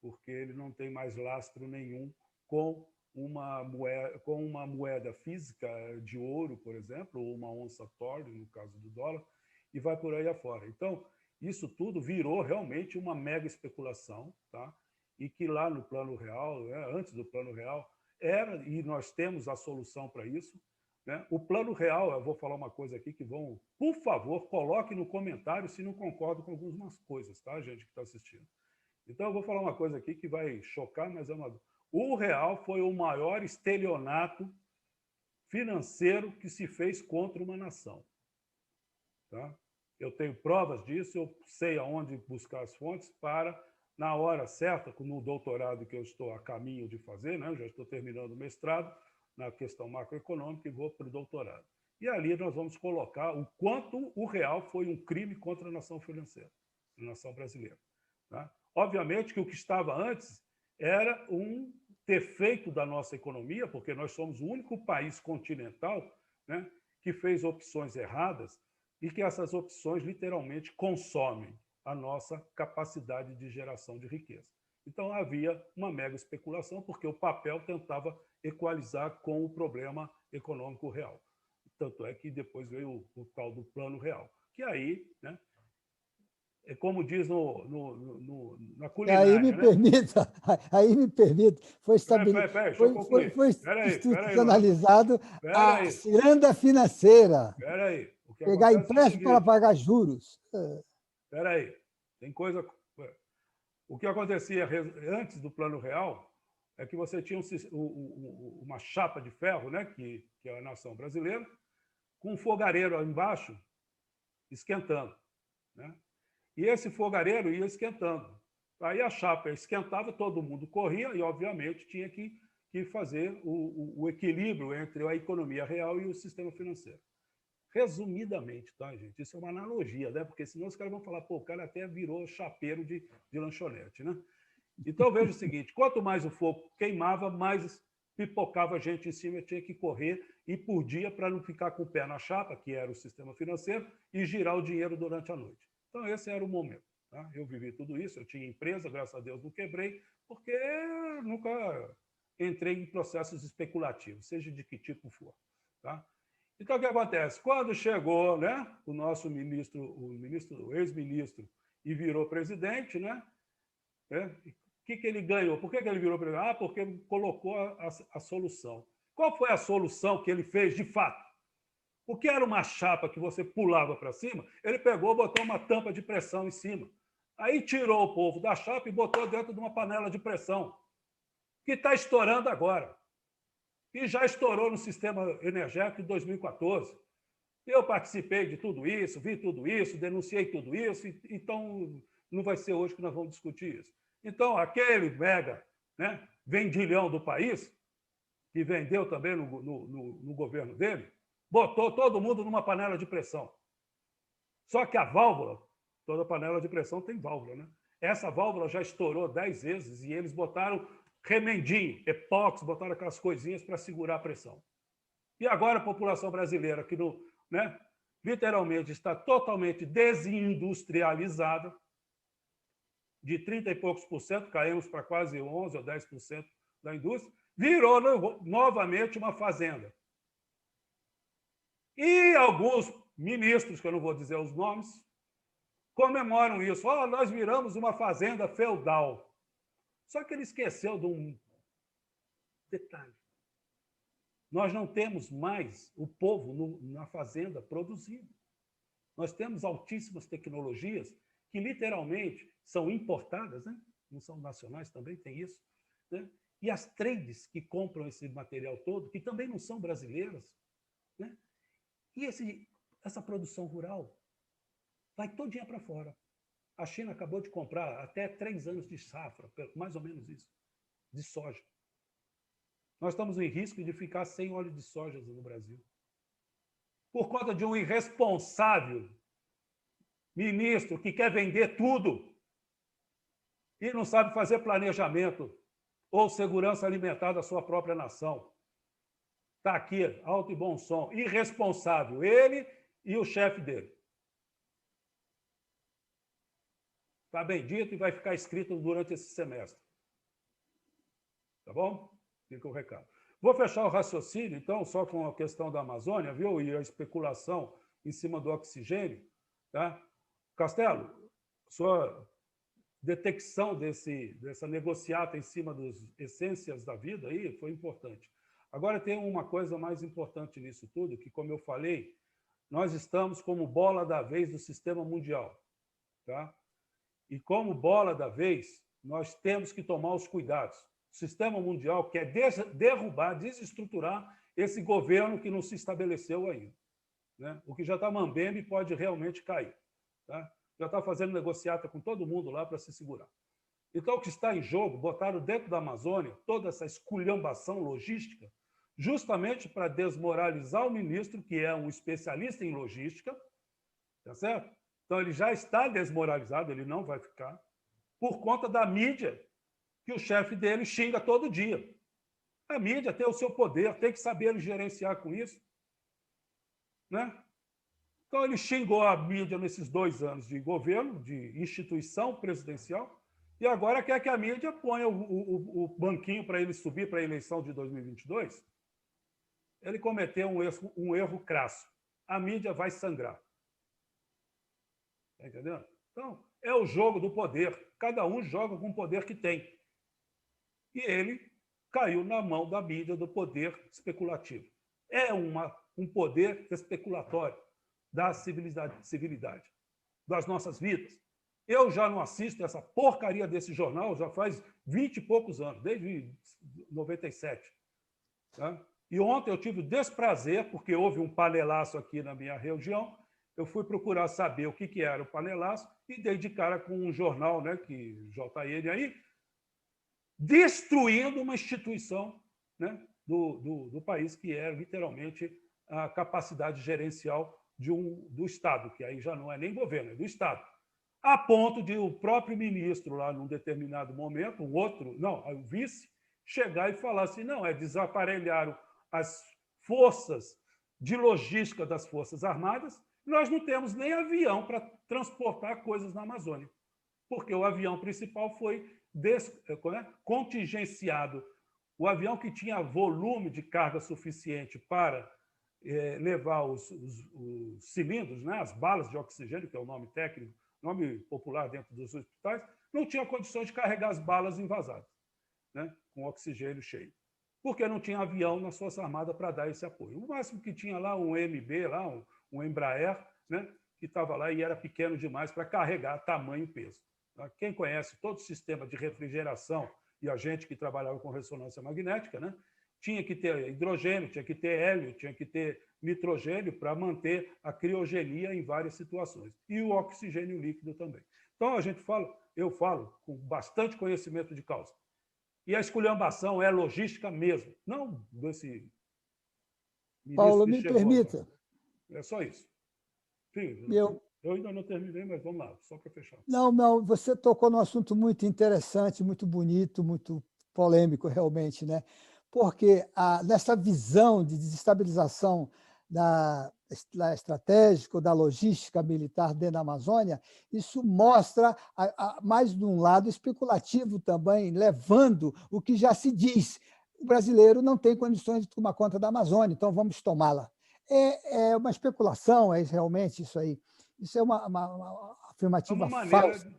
porque ele não tem mais lastro nenhum com uma moeda física de ouro, por exemplo, ou uma onça Thor, no caso do dólar, e vai por aí afora. Então, isso tudo virou realmente uma mega especulação, tá? E que lá no plano real, antes do plano real, e nós temos a solução para isso, né? O plano real, eu vou falar uma coisa aqui que vão, por favor, coloque no comentário se não concorda com algumas coisas, tá, gente que está assistindo. Então, eu vou falar uma coisa aqui que vai chocar, mas é uma... O real foi o maior estelionato financeiro que se fez contra uma nação. Tá? Eu tenho provas disso, eu sei aonde buscar as fontes para, na hora certa, no doutorado que eu estou a caminho de fazer, né? Eu já estou terminando o mestrado na questão macroeconômica e vou para o doutorado. E ali nós vamos colocar o quanto o real foi um crime contra a nação financeira, a nação brasileira. Tá? Obviamente que o que estava antes era um defeito da nossa economia, porque nós somos o único país continental, né, que fez opções erradas e que essas opções literalmente consomem a nossa capacidade de geração de riqueza. Então, havia uma mega especulação, porque o papel tentava equalizar com o problema econômico real. Tanto é que depois veio o tal do Plano Real, que aí, né, é como diz na culinária, né? Aí me permita, Deixa eu concluir. foi Peraí, Leonardo. institucionalizado a Peraí, ciranda financeira, peraí. O que pegar acontece é o empréstimo para seguinte, pagar juros. peraí, tem coisa... O que acontecia antes do Plano Real é que você tinha uma chapa de ferro, né, que é a nação brasileira, com um fogareiro embaixo esquentando, né? E esse fogareiro ia esquentando. Aí a chapa esquentava, todo mundo corria e, obviamente, tinha que fazer o equilíbrio entre a economia real e o sistema financeiro. Resumidamente, tá, gente? Isso é uma analogia, né? Porque senão os caras vão falar, pô, o cara até virou chapeiro de lanchonete, né? Então, veja o seguinte, quanto mais o fogo queimava, mais pipocava gente em cima, tinha que correr e por dia para não ficar com o pé na chapa, que era o sistema financeiro, e girar o dinheiro durante a noite. Então, esse era o momento. Tá? Eu vivi tudo isso, eu tinha empresa, graças a Deus não quebrei, porque eu nunca entrei em processos especulativos, seja de que tipo for. Tá? Então, o que acontece? Quando chegou, né, o nosso ministro, o ex-ministro, e virou presidente, né? O que ele ganhou? Por que ele virou presidente? Ah, porque ele colocou a solução. Qual foi a solução que ele fez de fato? Porque era uma chapa que você pulava para cima, ele pegou, botou uma tampa de pressão em cima. Aí tirou o povo da chapa e botou dentro de uma panela de pressão, que está estourando agora. E já estourou no sistema energético em 2014. Eu participei de tudo isso, vi tudo isso, denunciei tudo isso, então não vai ser hoje que nós vamos discutir isso. Então, aquele mega, né, vendilhão do país, que vendeu também no governo dele, botou todo mundo numa panela de pressão. Só que a válvula, toda panela de pressão tem válvula, né? Essa válvula já estourou 10 vezes e eles botaram remendinho, epóxi, botaram aquelas coisinhas para segurar a pressão. E agora a população brasileira, que né, literalmente está totalmente desindustrializada, de 30 e poucos por cento, caímos para quase 11 ou 10% da indústria, virou novamente uma fazenda. E alguns ministros, que eu não vou dizer os nomes, comemoram isso. Oh, nós viramos uma fazenda feudal. Só que ele esqueceu de um detalhe. Nós não temos mais o povo na fazenda produzindo. Nós temos altíssimas tecnologias que, literalmente, são importadas, né? Não são nacionais, também tem isso. Né? E as trades que compram esse material todo, que também não são brasileiras, né? E essa produção rural vai todinha para fora. A China acabou de comprar até 3 anos de safra, mais ou menos isso, de soja. Nós estamos em risco de ficar sem óleo de soja no Brasil. Por conta de um irresponsável ministro que quer vender tudo e não sabe fazer planejamento ou segurança alimentar da sua própria nação. Está aqui, alto e bom som. Irresponsável, ele e o chefe dele. Está bem dito e vai ficar escrito durante esse semestre. Tá bom? Fica o recado. Vou fechar o raciocínio, então, só com a questão da Amazônia, viu? E a especulação em cima do oxigênio. Tá? Castelo, sua detecção dessa negociata em cima das essências da vida aí foi importante. Agora tem uma coisa mais importante nisso tudo, que, como eu falei, nós estamos como bola da vez do sistema mundial. Tá? E como bola da vez, nós temos que tomar os cuidados. O sistema mundial quer derrubar, desestruturar esse governo que não se estabeleceu ainda. Né? O que já está mambembe pode realmente cair. Tá? Já está fazendo negociata com todo mundo lá para se segurar. Então, o que está em jogo, botaram dentro da Amazônia toda essa esculhambação logística, justamente para desmoralizar o ministro, que é um especialista em logística, tá certo? Então, ele já está desmoralizado, ele não vai ficar, por conta da mídia, que o chefe dele xinga todo dia. A mídia tem o seu poder, tem que saber gerenciar com isso. Né? Então, ele xingou a mídia nesses 2 anos de governo, de instituição presidencial, E agora quer que a mídia ponha o banquinho para ele subir para a eleição de 2022. Ele cometeu um erro crasso. A mídia vai sangrar. Está entendendo? Então, é o jogo do poder. Cada um joga com o poder que tem. E ele caiu na mão da mídia do poder especulativo. É um poder especulatório da civilidade, das nossas vidas. Eu já não assisto essa porcaria desse jornal já faz 20 e poucos anos, desde 97. Tá? E ontem eu tive o desprazer, porque houve um panelaço aqui na minha região, eu fui procurar saber o que era o panelaço e dei de cara com um jornal, né, que JN aí, destruindo uma instituição, né, do país, que é literalmente a capacidade gerencial do Estado, que aí já não é nem governo, é do Estado. A ponto de o próprio ministro, lá num determinado momento, o vice, chegar e falar assim, não, desaparelharam as forças de logística das Forças Armadas, nós não temos nem avião para transportar coisas na Amazônia, porque o avião principal foi contingenciado. O avião que tinha volume de carga suficiente para levar os cilindros, né, as balas de oxigênio, que é o nome técnico, nome popular dentro dos hospitais, não tinha condições de carregar as balas envasadas, né, com oxigênio cheio, porque não tinha avião nas Forças Armadas para dar esse apoio. O máximo que tinha lá um MB, lá, um Embraer, né, que estava lá e era pequeno demais para carregar tamanho e peso. Quem conhece todo o sistema de refrigeração e a gente que trabalhava com ressonância magnética, né, tinha que ter hidrogênio, tinha que ter hélio, tinha que ter nitrogênio para manter a criogenia em várias situações. E o oxigênio líquido também. Então, eu falo com bastante conhecimento de causa. E a esculhambação é logística mesmo, não desse ministro Paulo, que me chegou permita. agora. É só isso. Sim, eu ainda não terminei, mas vamos lá, só para fechar. Não, você tocou num assunto muito interessante, muito bonito, muito polêmico, realmente, né? Porque nessa visão de desestabilização da estratégica, da logística militar dentro da Amazônia, isso mostra, mais de um lado, especulativo também, levando o que já se diz. O brasileiro não tem condições de tomar conta da Amazônia, então vamos tomá-la. É uma especulação, é realmente isso aí. Isso é uma afirmativa falsa.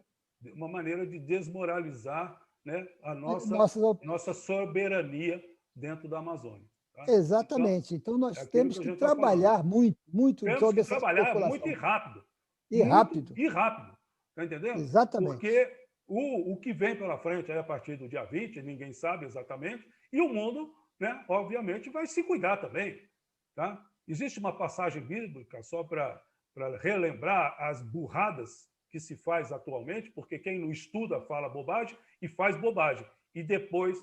Uma maneira de desmoralizar, né, a Nossa, nossa soberania dentro da Amazônia. Tá? exatamente. Então, É nós aquilo temos que a que gente está falando. trabalhar muito Temos sobre que essa trabalhar muito e especulação. rápido. E rápido. E rápido. Está entendendo? Exatamente. Porque o que vem pela frente aí a partir do dia 20, ninguém sabe exatamente, e o mundo, né, obviamente, vai se cuidar também. Tá? Existe uma passagem bíblica, só para relembrar as burradas que se faz atualmente, porque quem não estuda fala bobagem e faz bobagem. E depois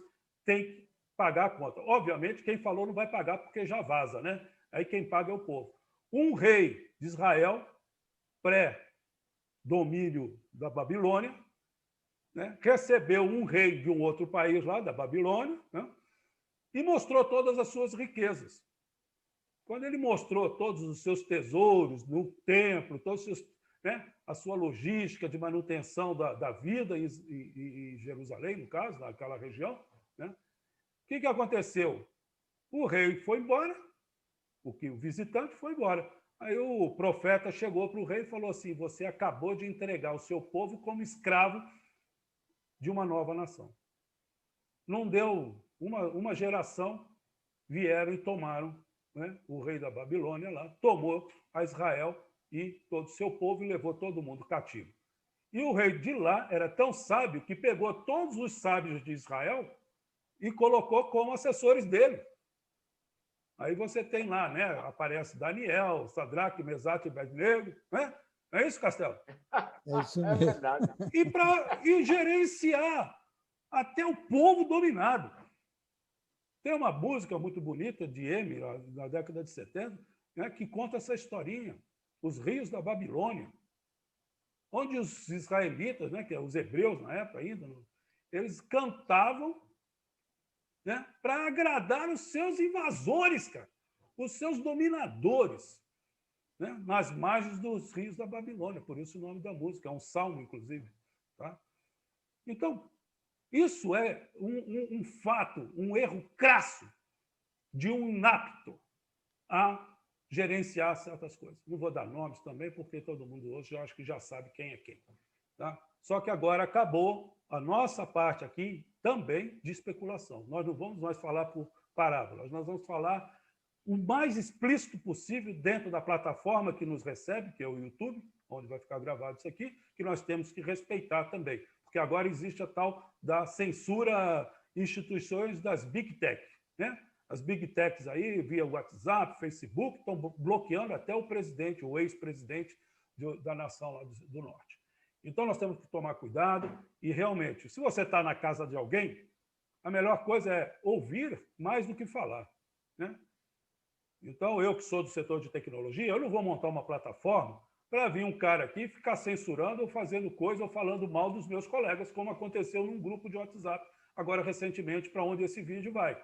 tem que pagar a conta. Obviamente, quem falou não vai pagar porque já vaza, né? Aí quem paga é o povo. Um rei de Israel, pré-domínio da Babilônia, né, recebeu um rei de um outro país lá, da Babilônia, né, e mostrou todas as suas riquezas. Quando ele mostrou todos os seus tesouros no templo, todos os seus, né, a sua logística de manutenção da vida em Jerusalém, no caso, naquela região, né, o que aconteceu? O rei foi embora, o visitante foi embora. Aí o profeta chegou para o rei e falou assim: você acabou de entregar o seu povo como escravo de uma nova nação. Não deu uma geração, vieram e tomaram, né, o rei da Babilônia lá, tomou a Israel e todo o seu povo e levou todo mundo cativo. E o rei de lá era tão sábio que pegou todos os sábios de Israel e colocou como assessores dele. Aí você tem lá, né? Aparece Daniel, Sadraque, Mesaque e Abednego, né? É isso, Castelo? É isso É mesmo. verdade. E gerenciar até o povo dominado. Tem uma música muito bonita de M, na década de 70, né, que conta essa historinha, Os Rios da Babilônia, onde os israelitas, né, que é os hebreus na época ainda, eles cantavam, né, para agradar os seus invasores, cara, os seus dominadores, né, nas margens dos rios da Babilônia. Por isso o nome da música, é um salmo, inclusive. Tá? Então, isso é um fato, um erro crasso de um inapto a gerenciar certas coisas. Não vou dar nomes também, porque todo mundo hoje eu acho que já sabe quem é quem. Tá? Só que agora acabou a nossa parte aqui também de especulação. Nós não vamos mais falar por parábolas, nós vamos falar o mais explícito possível dentro da plataforma que nos recebe, que é o YouTube, onde vai ficar gravado isso aqui, que nós temos que respeitar também, porque agora existe a tal da censura instituições das Big Tech, né? As Big Techs aí, via WhatsApp, Facebook, estão bloqueando até o presidente, o ex-presidente da nação lá do Norte. Então, nós temos que tomar cuidado e, realmente, se você está na casa de alguém, a melhor coisa é ouvir mais do que falar, né? Então, eu que sou do setor de tecnologia, eu não vou montar uma plataforma para vir um cara aqui ficar censurando ou fazendo coisa ou falando mal dos meus colegas, como aconteceu num grupo de WhatsApp, agora recentemente, para onde esse vídeo vai.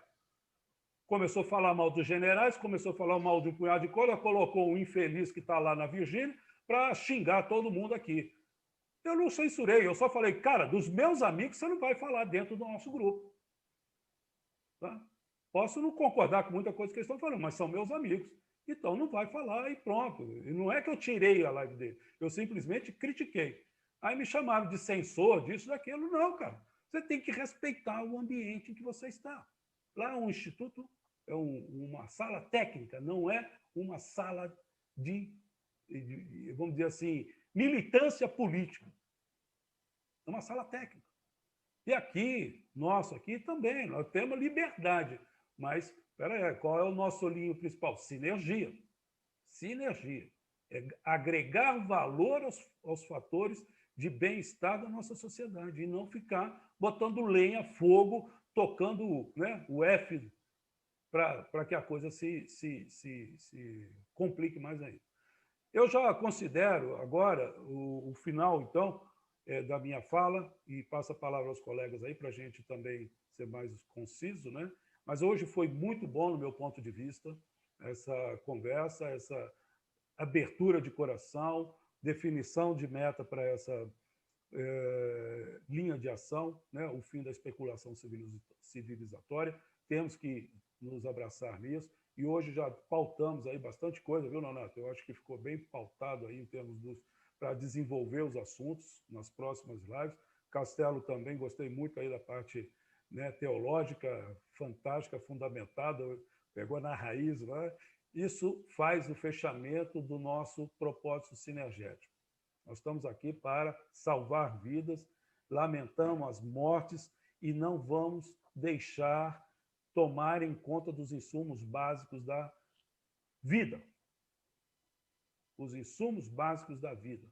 Começou a falar mal dos generais, começou a falar mal de um punhado de coisa, colocou um infeliz que está lá na Virgínia para xingar todo mundo aqui. Eu não censurei, eu só falei, cara, dos meus amigos você não vai falar dentro do nosso grupo. Tá? Posso não concordar com muita coisa que eles estão falando, mas são meus amigos. Então não vai falar e pronto. E não é que eu tirei a live dele, eu simplesmente critiquei. Aí me chamaram de censor, disso, daquilo. Não, cara. Você tem que respeitar o ambiente em que você está. Lá é um instituto, é uma sala técnica, não é uma sala de, vamos dizer assim, militância política. É uma sala técnica. E aqui, nosso aqui também, nós temos liberdade. Mas, espera aí, qual é o nosso linho principal? Sinergia. Sinergia. É agregar valor aos fatores de bem-estar da nossa sociedade e não ficar botando lenha, fogo, tocando, né, o F para que a coisa se complique mais ainda. Eu já considero agora o final, então, da minha fala, e passo a palavra aos colegas aí para a gente também ser mais conciso, né? Mas hoje foi muito bom, no meu ponto de vista, essa conversa, essa abertura de coração, definição de meta para essa linha de ação, né? O fim da especulação civilizatória. Temos que nos abraçar nisso. E hoje já pautamos aí bastante coisa, viu, Nonato? Eu acho que ficou bem pautado aí em termos para desenvolver os assuntos nas próximas lives. Castelo também, gostei muito aí da parte, né, teológica, fantástica, fundamentada, pegou na raiz lá. Isso faz o fechamento do nosso propósito sinergético. Nós estamos aqui para salvar vidas, lamentamos as mortes e não vamos deixar tomar em conta dos insumos básicos da vida. Os insumos básicos da vida.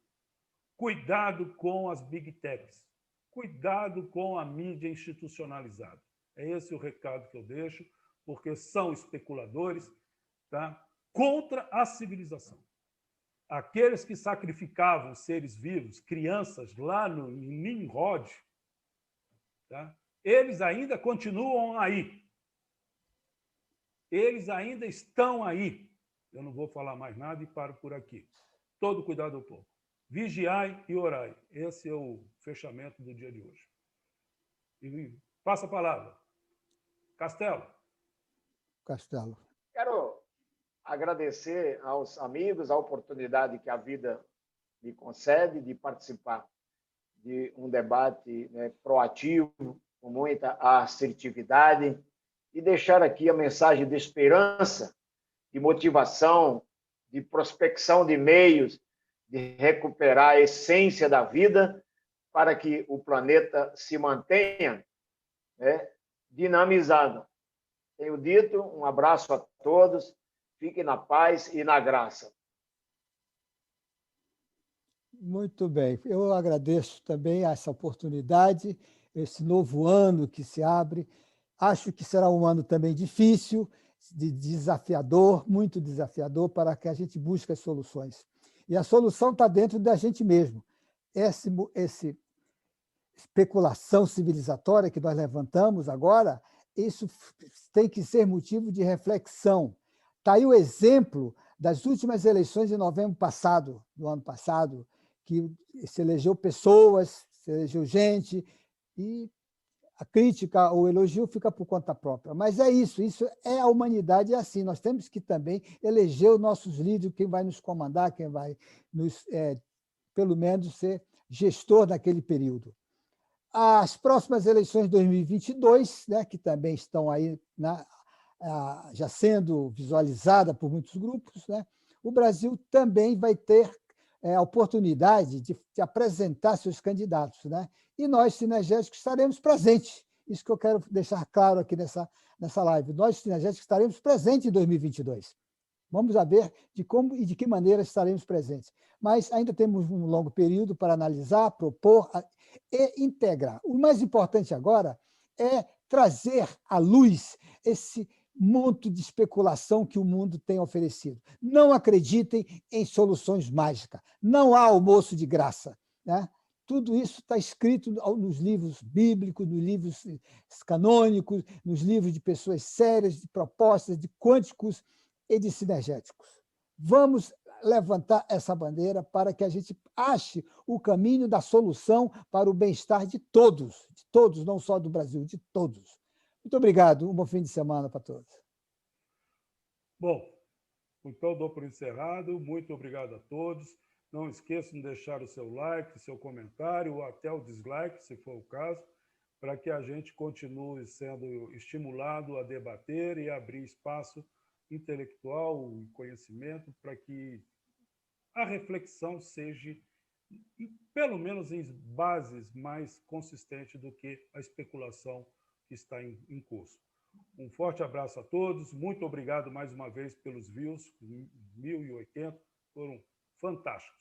Cuidado com as Big Techs. Cuidado com a mídia institucionalizada. É esse o recado que eu deixo, porque são especuladores, tá? Contra a civilização. Aqueles que sacrificavam seres vivos, crianças, lá em Nimrod, tá? Eles ainda continuam aí. Eles ainda estão aí. Eu não vou falar mais nada e paro por aqui. Todo cuidado ao povo. Vigiai e orai. Esse é o fechamento do dia de hoje. E passa a palavra. Castelo. Castelo. Quero agradecer aos amigos a oportunidade que a vida me concede de participar de um debate, né, proativo, com muita assertividade, e deixar aqui a mensagem de esperança, de motivação, de prospecção de meios, de recuperar a essência da vida para que o planeta se mantenha, né, dinamizado. Tenho dito, um abraço a todos, fiquem na paz e na graça. Muito bem, eu agradeço também essa oportunidade, esse novo ano que se abre. Acho que será um ano também difícil, desafiador, muito desafiador, para que a gente busque as soluções. E a solução está dentro da gente mesmo. Essa especulação civilizatória que nós levantamos agora, isso tem que ser motivo de reflexão. Está aí o exemplo das últimas eleições de novembro passado, do ano passado, que se elegeu pessoas, se elegeu gente e a crítica ou o elogio fica por conta própria. Mas é isso é a humanidade, é assim. Nós temos que também eleger os nossos líderes, quem vai nos comandar, quem vai nos, pelo menos, ser gestor naquele período. As próximas eleições de 2022, né, que também estão aí já sendo visualizada por muitos grupos, né, o Brasil também vai ter a oportunidade de apresentar seus candidatos, né? E nós, Sinergéticos, estaremos presentes. Isso que eu quero deixar claro aqui nessa live. Nós, Sinergéticos, estaremos presentes em 2022. Vamos ver de como e de que maneira estaremos presentes. Mas ainda temos um longo período para analisar, propor e integrar. O mais importante agora é trazer à luz esse monte de especulação que o mundo tem oferecido. Não acreditem em soluções mágicas. Não há almoço de graça, né? Tudo isso está escrito nos livros bíblicos, nos livros canônicos, nos livros de pessoas sérias, de propostas, de quânticos e de sinergéticos. Vamos levantar essa bandeira para que a gente ache o caminho da solução para o bem-estar de todos, não só do Brasil, de todos. Muito obrigado, um bom fim de semana para todos. Bom, então dou por encerrado. Muito obrigado a todos. Não esqueçam de deixar o seu like, seu comentário, ou até o dislike, se for o caso, para que a gente continue sendo estimulado a debater e abrir espaço intelectual e conhecimento para que a reflexão seja, pelo menos, em bases mais consistentes do que a especulação que está em curso. Um forte abraço a todos. Muito obrigado mais uma vez pelos views, 1.080, foram fantásticos.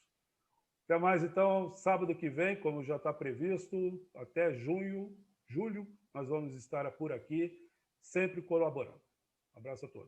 Até mais, então, sábado que vem, como já está previsto, até julho, nós vamos estar por aqui, sempre colaborando. Um abraço a todos.